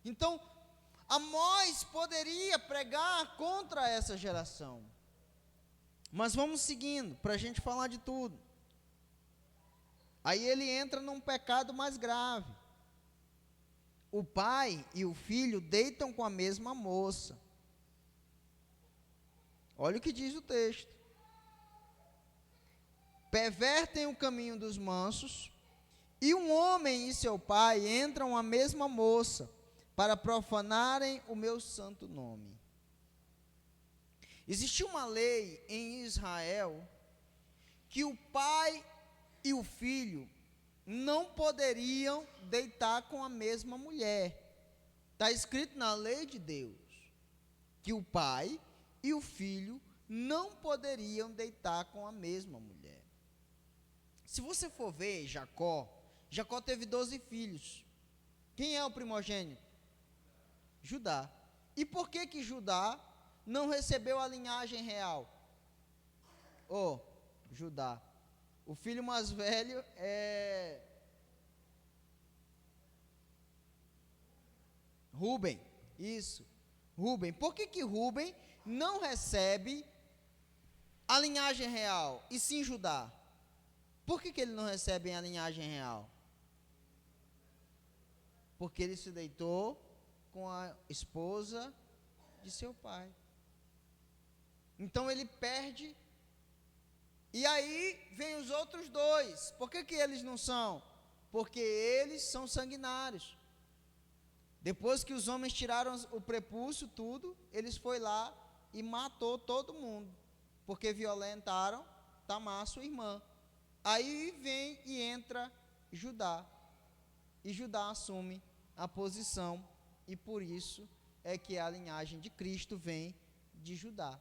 Então, Amós poderia pregar contra essa geração. Mas vamos seguindo, para a gente falar de tudo. Aí ele entra num pecado mais grave. O pai e o filho deitam com a mesma moça. Olha o que diz o texto. Pervertem o caminho dos mansos, e um homem e seu pai entram a mesma moça, para profanarem o meu santo nome. Existia uma lei em Israel, que o pai e o filho não poderiam deitar com a mesma mulher. Está escrito na lei de Deus, que o pai e o filho não poderiam deitar com a mesma mulher. Se você for ver Jacó teve 12 filhos. Quem é o primogênito? Judá. E por que Judá não recebeu a linhagem real? Judá. O filho mais velho é Rúben. Isso, Rúben. Por que Rúben não recebe a linhagem real, e sim Judá? Por que ele não recebe a linhagem real? Porque ele se deitou com a esposa de seu pai. Então ele perde E aí vem os outros dois. Por que eles não são? Porque eles são sanguinários. Depois que os homens tiraram o prepúcio, tudo, eles foi lá e matou todo mundo, porque violentaram Tamar, sua irmã. Aí vem e entra Judá, e Judá assume a posição, e por isso é que a linhagem de Cristo vem de Judá.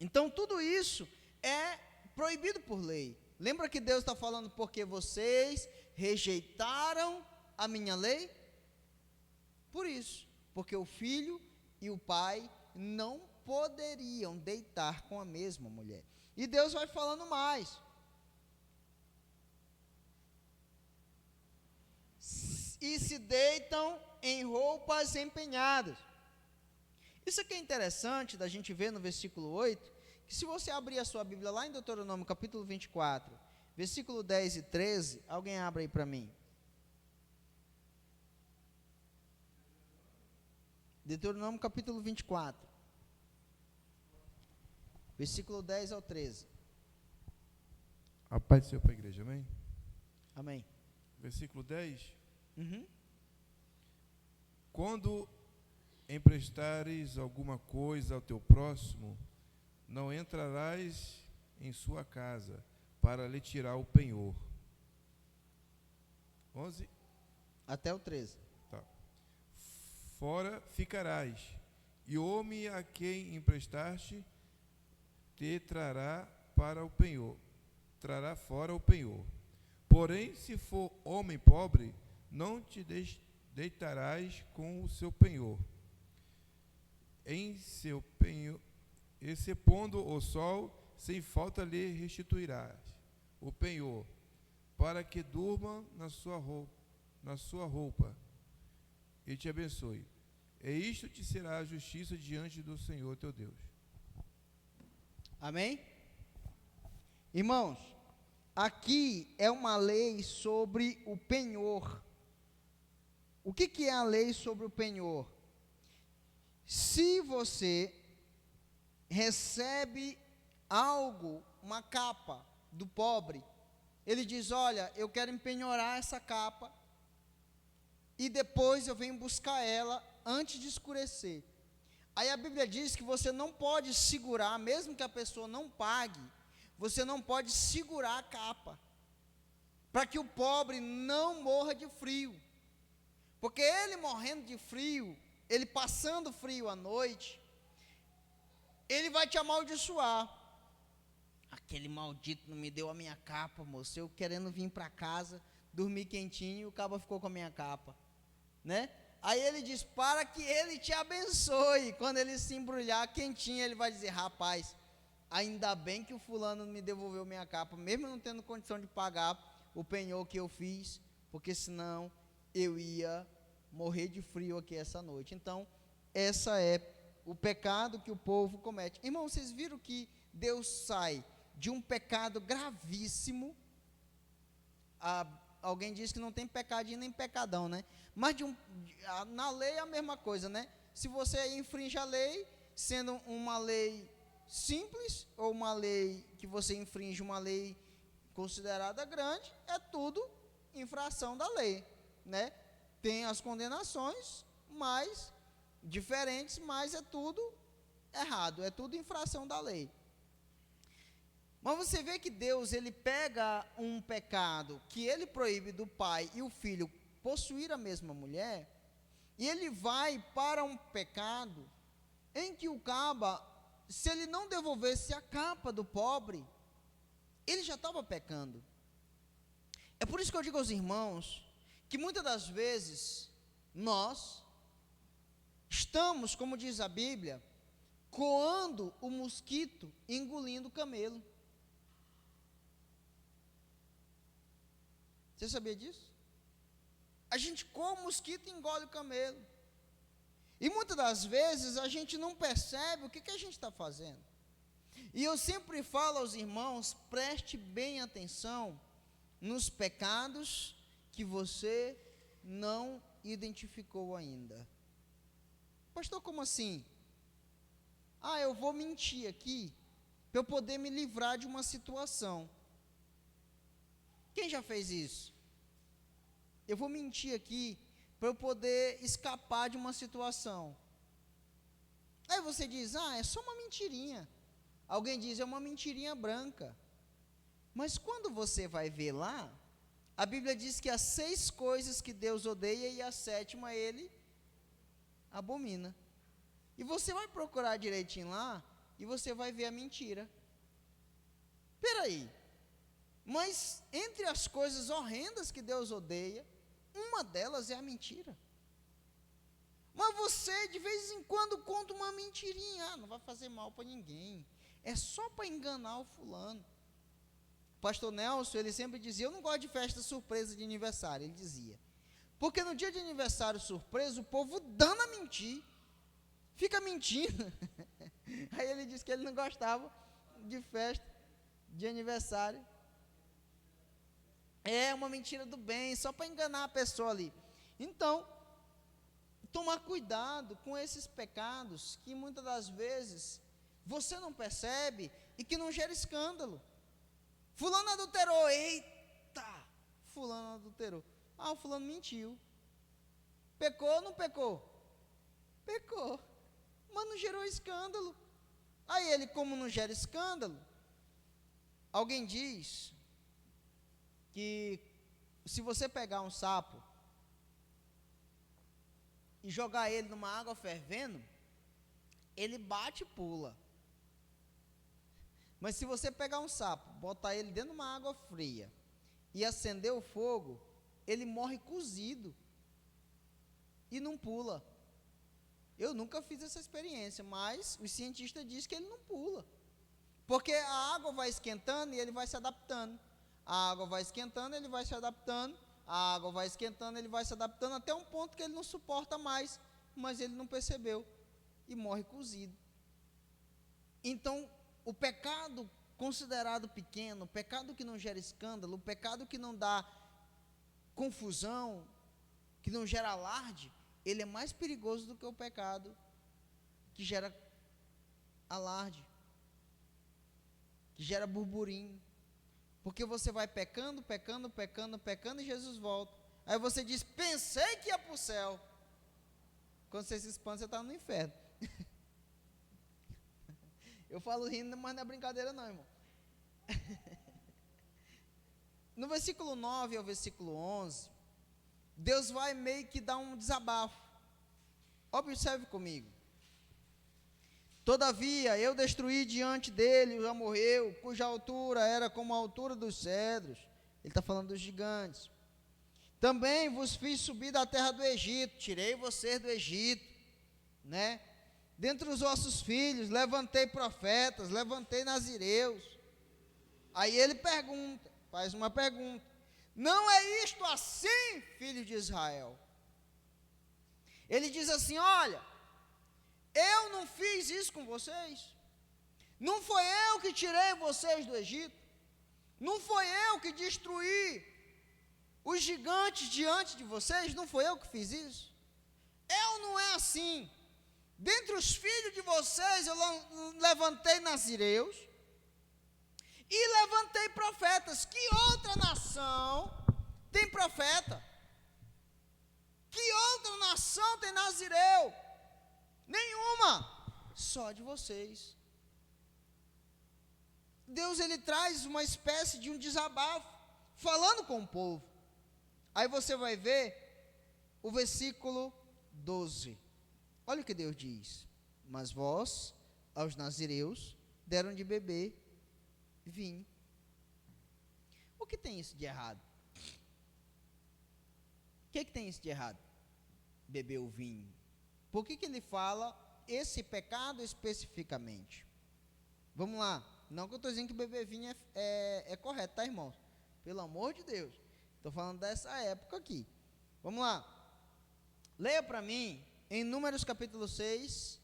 Então tudo isso é proibido por lei. Lembra que Deus está falando, porque vocês rejeitaram a minha lei? Por isso, porque o filho e o pai não poderiam deitar com a mesma mulher. E Deus vai falando mais. E se deitam em roupas empenhadas. Isso aqui é interessante da gente ver no versículo 8, que se você abrir a sua Bíblia lá em Deuteronômio capítulo 24, versículo 10 e 13, alguém abre aí para mim. Deuteronômio capítulo 24, versículo 10 ao 13. A paz do Senhor para a igreja, amém? Amém. Versículo 10. Uhum. Quando emprestares alguma coisa ao teu próximo, não entrarás em sua casa para lhe tirar o penhor. 11. Até o 13. Tá. Fora ficarás, e o homem a quem emprestaste te trará para o penhor, trará fora o penhor. Porém, se for homem pobre, não te deitarás com o seu penhor. Em seu penhor, e se pondo o sol, sem falta lhe restituirás o penhor, para que durma na sua roupa, e te abençoe. E isto te será a justiça diante do Senhor teu Deus. Amém? Irmãos, aqui é uma lei sobre o penhor. O que é a lei sobre o penhor? Se você recebe algo, uma capa do pobre, ele diz, olha, eu quero empenhorar essa capa, e depois eu venho buscar ela antes de escurecer. Aí a Bíblia diz que você não pode segurar, mesmo que a pessoa não pague, você não pode segurar a capa, para que o pobre não morra de frio, porque ele morrendo de frio, ele passando frio à noite, ele vai te amaldiçoar. Aquele maldito não me deu a minha capa, moço, eu querendo vir para casa, dormir quentinho, e o cabo ficou com a minha capa, né? Aí ele diz, para que ele te abençoe. Quando ele se embrulhar quentinho, ele vai dizer, rapaz, ainda bem que o fulano me devolveu minha capa, mesmo não tendo condição de pagar o penhor que eu fiz, porque senão eu ia morrer de frio aqui essa noite. Então, essa é o pecado que o povo comete. Irmão, vocês viram que Deus sai de um pecado gravíssimo. Alguém diz que não tem pecadinho nem pecadão, né? Mas na lei é a mesma coisa, né? Se você infringe a lei, sendo uma lei simples, ou uma lei que você infringe uma lei considerada grande, é tudo infração da lei, né? Tem as condenações mais diferentes, mas é tudo errado, é tudo infração da lei. Mas você vê que Deus, ele pega um pecado que ele proíbe do pai e o filho possuir a mesma mulher, e ele vai para um pecado em que o caba, se ele não devolvesse a capa do pobre, ele já estava pecando. É por isso que eu digo aos irmãos, que muitas das vezes, nós estamos, como diz a Bíblia, coando o mosquito, engolindo o camelo. Você sabia disso? A gente come o mosquito e engole o camelo. E muitas das vezes a gente não percebe o que a gente está fazendo. E eu sempre falo aos irmãos, preste bem atenção nos pecados que você não identificou ainda. Pastor, como assim? Eu vou mentir aqui, para eu poder me livrar de uma situação. Quem já fez isso? Eu vou mentir aqui para eu poder escapar de uma situação. Aí você diz, é só uma mentirinha. Alguém diz, é uma mentirinha branca. Mas quando você vai ver lá, a Bíblia diz que há 6 coisas que Deus odeia e a 7ª ele abomina. E você vai procurar direitinho lá e você vai ver a mentira. Peraí, mas entre as coisas horrendas que Deus odeia, uma delas é a mentira. Mas você de vez em quando conta uma mentirinha, não vai fazer mal para ninguém, é só para enganar o fulano. O pastor Nelson, ele sempre dizia, eu não gosto de festa surpresa de aniversário, ele dizia, porque no dia de aniversário surpresa, o povo dana a mentir, fica mentindo. Aí ele disse que ele não gostava de festa de aniversário. É uma mentira do bem, só para enganar a pessoa ali. Então, tomar cuidado com esses pecados que muitas das vezes você não percebe e que não gera escândalo. Fulano adulterou, eita, fulano adulterou. O fulano mentiu. Pecou ou não pecou? Pecou, mas não gerou escândalo. Aí ele, como não gera escândalo, alguém diz que se você pegar um sapo e jogar ele numa água fervendo, ele bate e pula. Mas se você pegar um sapo, botar ele dentro de uma água fria e acender o fogo, ele morre cozido e não pula. Eu nunca fiz essa experiência, mas os cientistas dizem que ele não pula, porque a água vai esquentando e ele vai se adaptando. A água vai esquentando, ele vai se adaptando. A água vai esquentando, ele vai se adaptando até um ponto que ele não suporta mais, mas ele não percebeu e morre cozido. Então, o pecado considerado pequeno, o pecado que não gera escândalo, o pecado que não dá confusão, que não gera alarde, ele é mais perigoso do que o pecado que gera alarde, que gera burburinho. Porque você vai pecando e Jesus volta. Aí você diz, pensei que ia para o céu. Quando você se espanta, você está no inferno. Eu falo rindo, mas não é brincadeira não, irmão. No versículo 9 ao versículo 11, Deus vai meio que dar um desabafo. Observe comigo. Todavia, eu destruí diante dele o amorreu, cuja altura era como a altura dos cedros. Ele está falando dos gigantes. Também vos fiz subir da terra do Egito, tirei vocês do Egito, né? Dentre os vossos filhos, levantei profetas, levantei nazireus. Aí ele pergunta, faz uma pergunta. Não é isto assim, filhos de Israel? Ele diz assim, olha, eu não fiz isso com vocês. Não foi eu que tirei vocês do Egito. Não foi eu que destruí os gigantes diante de vocês. Não foi eu que fiz isso. Eu não é assim. Dentre os filhos de vocês eu levantei nazireus e levantei profetas. Que outra nação tem profeta? Que outra nação tem nazireu? Nenhuma, só de vocês. Deus, ele traz uma espécie de um desabafo, falando com o povo. Aí você vai ver o versículo 12. Olha o que Deus diz. Mas vós, aos nazireus, deram de beber vinho. O que tem isso de errado? O que tem isso de errado? Beber o vinho. Por que ele fala esse pecado especificamente? Vamos lá. Não que eu estou dizendo que beber vinho é correto, tá, irmãos? Pelo amor de Deus. Estou falando dessa época aqui. Vamos lá. Leia para mim em Números capítulo 6,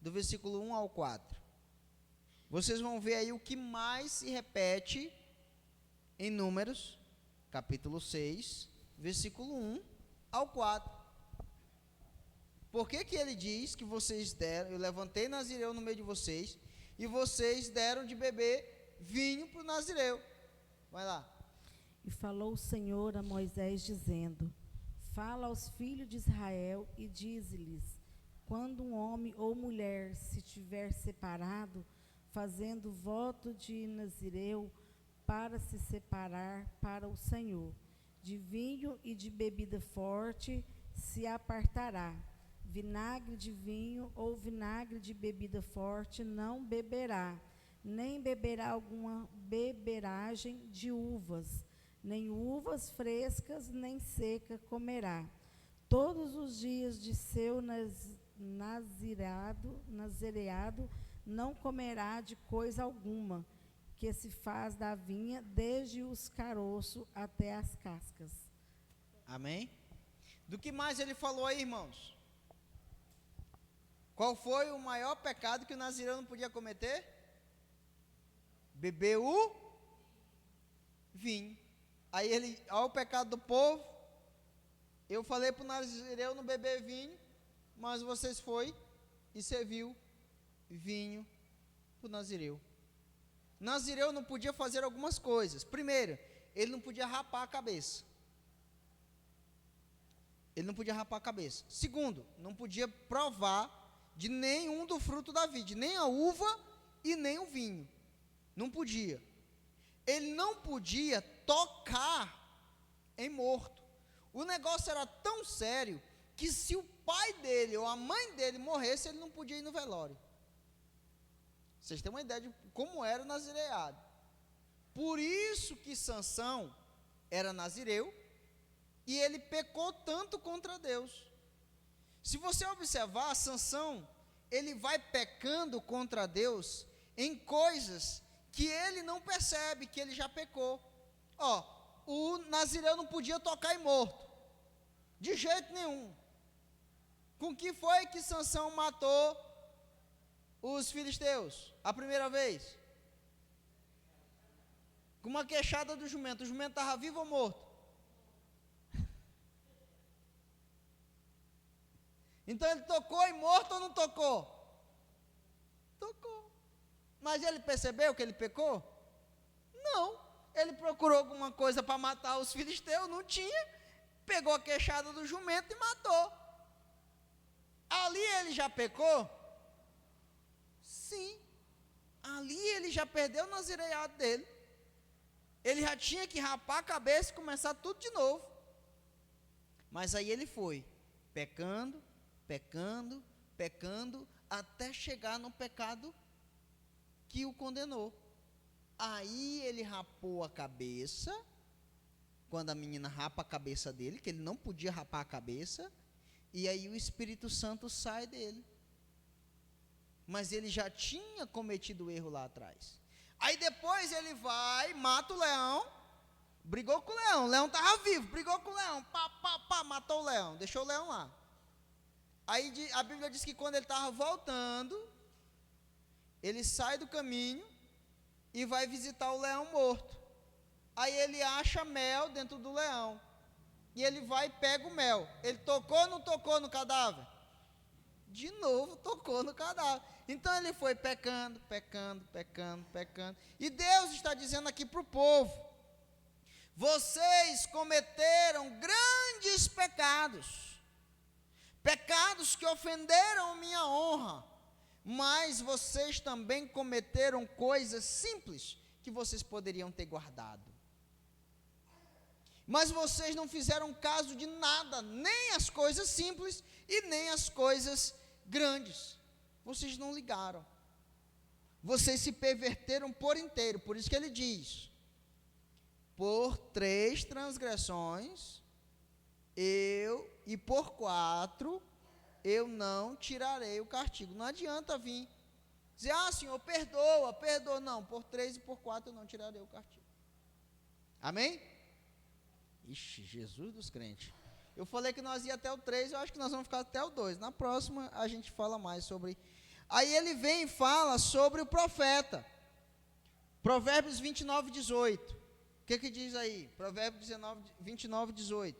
do versículo 1 ao 4. Vocês vão ver aí o que mais se repete em Números capítulo 6, versículo 1 ao 4. Por que ele diz que vocês deram, eu levantei nazireu no meio de vocês, e vocês deram de beber vinho para o nazireu. Vai lá. E falou o Senhor a Moisés, dizendo: Fala aos filhos de Israel e dize-lhes: quando um homem ou mulher se tiver separado, fazendo voto de nazireu, para se separar para o Senhor, de vinho e de bebida forte se apartará. Vinagre de vinho ou vinagre de bebida forte não beberá, nem beberá alguma beberagem de uvas, nem uvas frescas nem seca comerá. Todos os dias de seu nazireado não comerá de coisa alguma que se faz da vinha, desde os caroços até as cascas. Amém? Do que mais ele falou aí, irmãos? Qual foi o maior pecado que o nazireu não podia cometer? Beber o vinho. Aí ele, ao pecado do povo, eu falei para o nazireu não beber vinho, mas vocês foi e serviu vinho para o nazireu. Nazireu não podia fazer algumas coisas. Primeiro, ele não podia rapar a cabeça. Ele não podia rapar a cabeça. Segundo, não podia provar de nenhum do fruto da vide, nem a uva e nem o vinho. Não podia. Ele não podia tocar em morto. O negócio era tão sério que se o pai dele ou a mãe dele morresse, ele não podia ir no velório. Vocês têm uma ideia de como era o nazireado. Por isso que Sansão era nazireu e ele pecou tanto contra Deus. Se você observar, Sansão, ele vai pecando contra Deus em coisas que ele não percebe que ele já pecou. O nazireu não podia tocar em morto, de jeito nenhum. Com que foi que Sansão matou os filisteus a primeira vez? Com uma queixada do jumento. O jumento estava vivo ou morto? Então ele tocou em morto ou não tocou? Tocou. Mas ele percebeu que ele pecou? Não. Ele procurou alguma coisa para matar os filisteus, não tinha. Pegou a queixada do jumento e matou. Ali ele já pecou? Sim. Ali ele já perdeu o nazireado dele. Ele já tinha que rapar a cabeça e começar tudo de novo. Mas aí ele foi pecando, pecando, pecando, até chegar no pecado que o condenou. Aí ele rapou a cabeça, quando a menina rapa a cabeça dele, que ele não podia rapar a cabeça, e aí o Espírito Santo sai dele. Mas ele já tinha cometido o erro lá atrás. Aí depois ele vai, mata o leão, brigou com o leão estava vivo, brigou com o leão, matou o leão, deixou o leão lá. Aí a Bíblia diz que quando ele estava voltando, ele sai do caminho e vai visitar o leão morto. Aí ele acha mel dentro do leão, e ele vai e pega o mel. Ele tocou ou não tocou no cadáver? De novo tocou no cadáver. Então ele foi pecando, pecando, pecando, pecando. E Deus está dizendo aqui para o povo: vocês cometeram grandes pecados, pecados que ofenderam minha honra, mas vocês também cometeram coisas simples que vocês poderiam ter guardado. Mas vocês não fizeram caso de nada, nem as coisas simples e nem as coisas grandes. Vocês não ligaram. Vocês se perverteram por inteiro. Por isso que ele diz: por 3 transgressões, e por 4, eu não tirarei o castigo. Não adianta vir dizer: Senhor, perdoa. Não, por 3 e por 4 eu não tirarei o castigo. Amém? Ixi, Jesus dos crentes. Eu falei que nós ia até o 3, eu acho que nós vamos ficar até o 2. Na próxima a gente fala mais sobre. Aí ele vem e fala sobre o profeta. Provérbios 29, 18. O que diz aí? Provérbios 29, 18.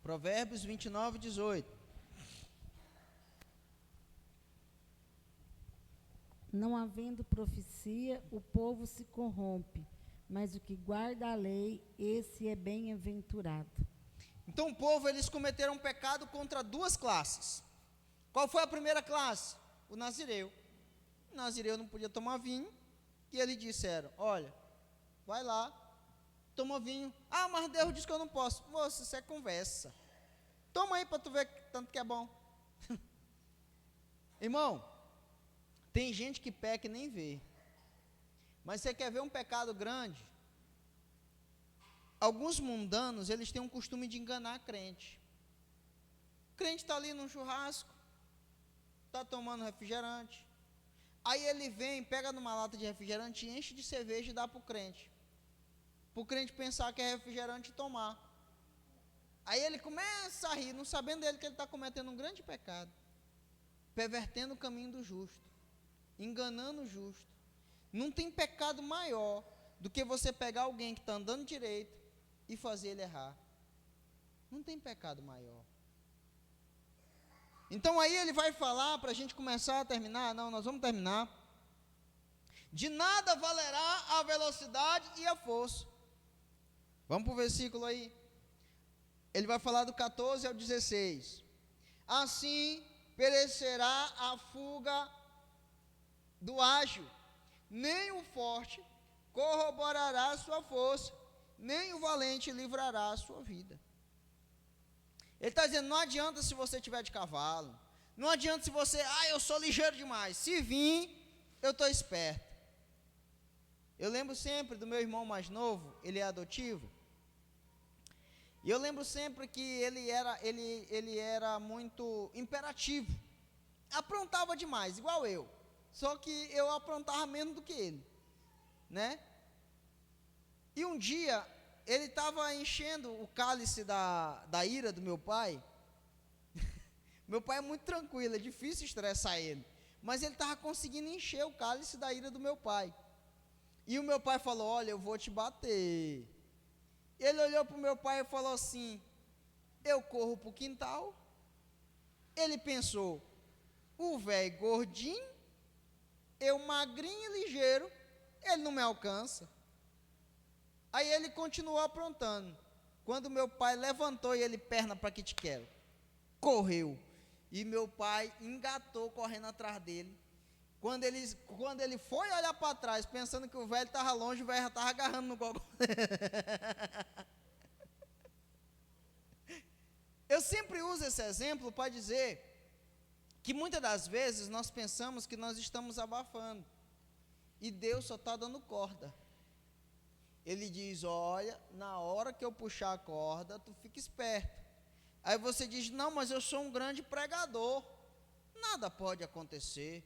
Provérbios 29, 18. Não havendo profecia, o povo se corrompe, mas o que guarda a lei, esse é bem-aventurado. Então o povo, eles cometeram um pecado contra duas classes. Qual foi a primeira classe? O nazireu. O nazireu não podia tomar vinho, e eles disseram, olha, vai lá, toma vinho. Ah, mas Deus disse que eu não posso. Moça, isso é conversa. Toma aí para tu ver tanto que é bom. Irmão, tem gente que peca e nem vê. Mas você quer ver um pecado grande? Alguns mundanos, eles têm um costume de enganar crente. O crente está ali num churrasco, está tomando refrigerante. Aí ele vem, pega numa lata de refrigerante, enche de cerveja e dá para o crente. Para o crente pensar que é refrigerante e tomar. Aí ele começa a rir, não sabendo ele que ele está cometendo um grande pecado. Pervertendo o caminho do justo. Enganando o justo. Não tem pecado maior do que você pegar alguém que está andando direito e fazer ele errar. Não tem pecado maior. Então aí ele vai falar, para a gente começar a terminar, não, nós vamos terminar. De nada valerá a velocidade e a força. Vamos para o versículo aí. Ele vai falar do 14 ao 16. Assim perecerá a fuga do ágil, nem o forte corroborará a sua força, nem o valente livrará a sua vida. Ele está dizendo, não adianta se você tiver de cavalo, não adianta se você, eu sou ligeiro demais, se vir, eu estou esperto. Eu lembro sempre do meu irmão mais novo, ele é adotivo, e eu lembro sempre que ele era muito imperativo, aprontava demais, igual eu, só que eu aprontava menos do que ele, né? E um dia, ele estava enchendo o cálice da ira do meu pai. Meu pai é muito tranquilo, é difícil estressar ele, mas ele estava conseguindo encher o cálice da ira do meu pai. E o meu pai falou, olha, eu vou te bater. Ele olhou para o meu pai e falou assim, eu corro para o quintal. Ele pensou, o velho gordinho, eu magrinho e ligeiro, ele não me alcança. Aí ele continuou aprontando. Quando meu pai levantou e ele, perna para que te quero, correu. E meu pai engatou correndo atrás dele. Quando ele foi olhar para trás, pensando que o velho estava longe, o velho já estava agarrando no gogó. Eu sempre uso esse exemplo para dizer que muitas das vezes nós pensamos que nós estamos abafando. E Deus só está dando corda. Ele diz, olha, na hora que eu puxar a corda, tu fica esperto. Aí você diz, não, mas eu sou um grande pregador. Nada pode acontecer.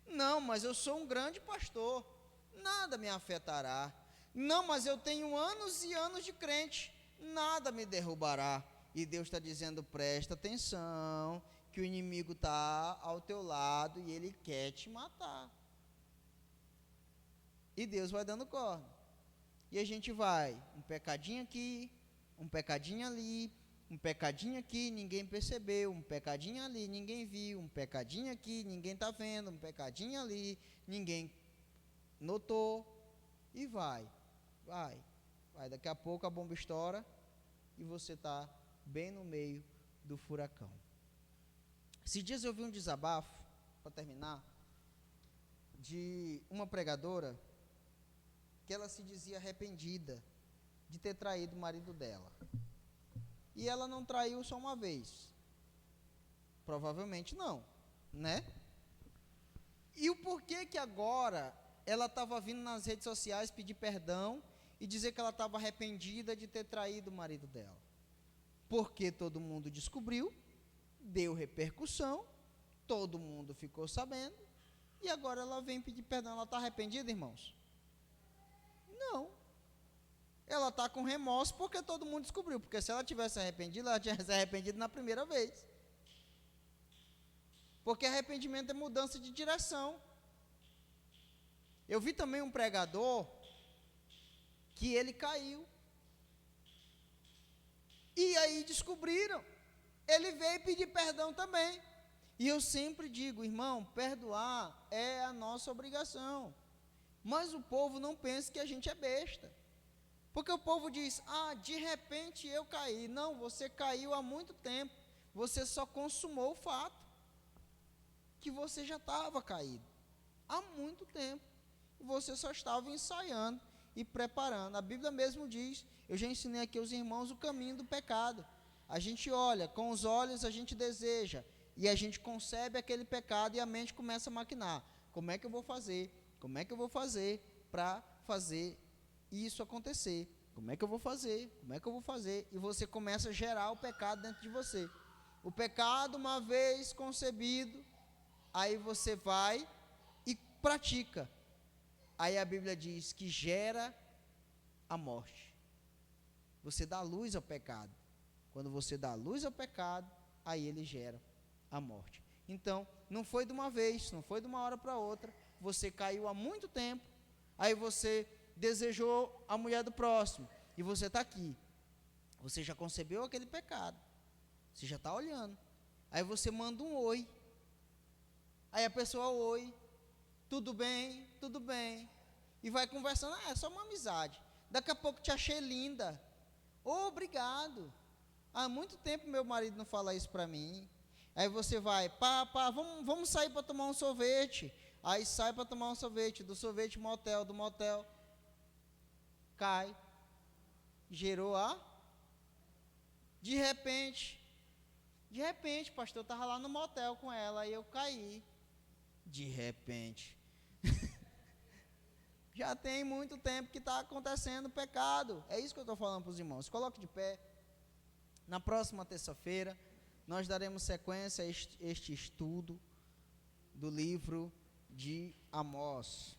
Não, mas eu sou um grande pastor. Nada me afetará. Não, mas eu tenho anos e anos de crente. Nada me derrubará. E Deus está dizendo, presta atenção, que o inimigo está ao teu lado e ele quer te matar. E Deus vai dando corda. E a gente vai, um pecadinho aqui, um pecadinho ali, um pecadinho aqui, ninguém percebeu, um pecadinho ali, ninguém viu, um pecadinho aqui, ninguém está vendo, um pecadinho ali, ninguém notou, e vai. Daqui a pouco a bomba estoura e você está bem no meio do furacão. Esses dias eu vi um desabafo, para terminar, de uma pregadora, que ela se dizia arrependida de ter traído o marido dela. E ela não traiu só uma vez. Provavelmente não, né? E o porquê que agora ela estava vindo nas redes sociais pedir perdão e dizer que ela estava arrependida de ter traído o marido dela? Porque todo mundo descobriu, deu repercussão, todo mundo ficou sabendo, e agora ela vem pedir perdão. Ela está arrependida, irmãos? Não. Ela está com remorso porque todo mundo descobriu. Porque se ela tivesse arrependido, ela tinha se arrependido na primeira vez. Porque arrependimento é mudança de direção. Eu vi também um pregador que ele caiu. E aí descobriram. Ele veio pedir perdão também. E eu sempre digo, irmão, perdoar é a nossa obrigação. Mas o povo não pensa que a gente é besta. Porque o povo diz, de repente eu caí. Não, você caiu há muito tempo. Você só consumou o fato que você já estava caído. Há muito tempo. Você só estava ensaiando e preparando. A Bíblia mesmo diz, eu já ensinei aqui aos irmãos o caminho do pecado. A gente olha, com os olhos a gente deseja, e a gente concebe aquele pecado e a mente começa a maquinar. Como é que eu vou fazer? Como é que eu vou fazer para fazer isso acontecer? Como é que eu vou fazer? Como é que eu vou fazer? E você começa a gerar o pecado dentro de você. O pecado, uma vez concebido, aí você vai e pratica. Aí a Bíblia diz que gera a morte. Você dá luz ao pecado. Quando você dá luz ao pecado, aí ele gera a morte. Então, não foi de uma vez, não foi de uma hora para outra. Você caiu há muito tempo, aí você desejou a mulher do próximo, e você está aqui. Você já concebeu aquele pecado. Você já está olhando. Aí você manda um oi. Aí a pessoa, oi, tudo bem, tudo bem. E vai conversando, é só uma amizade. Daqui a pouco te achei linda. Obrigado. Há muito tempo meu marido não fala isso para mim. Aí você vai, vamos sair para tomar um sorvete. Aí sai para tomar um sorvete, do sorvete motel, do motel, cai, gerou de repente, pastor, eu estava lá no motel com ela, aí eu caí, de repente, já tem muito tempo que está acontecendo pecado, é isso que eu estou falando para os irmãos. Coloque de pé. Na próxima terça-feira, nós daremos sequência a este estudo do livro de Amós.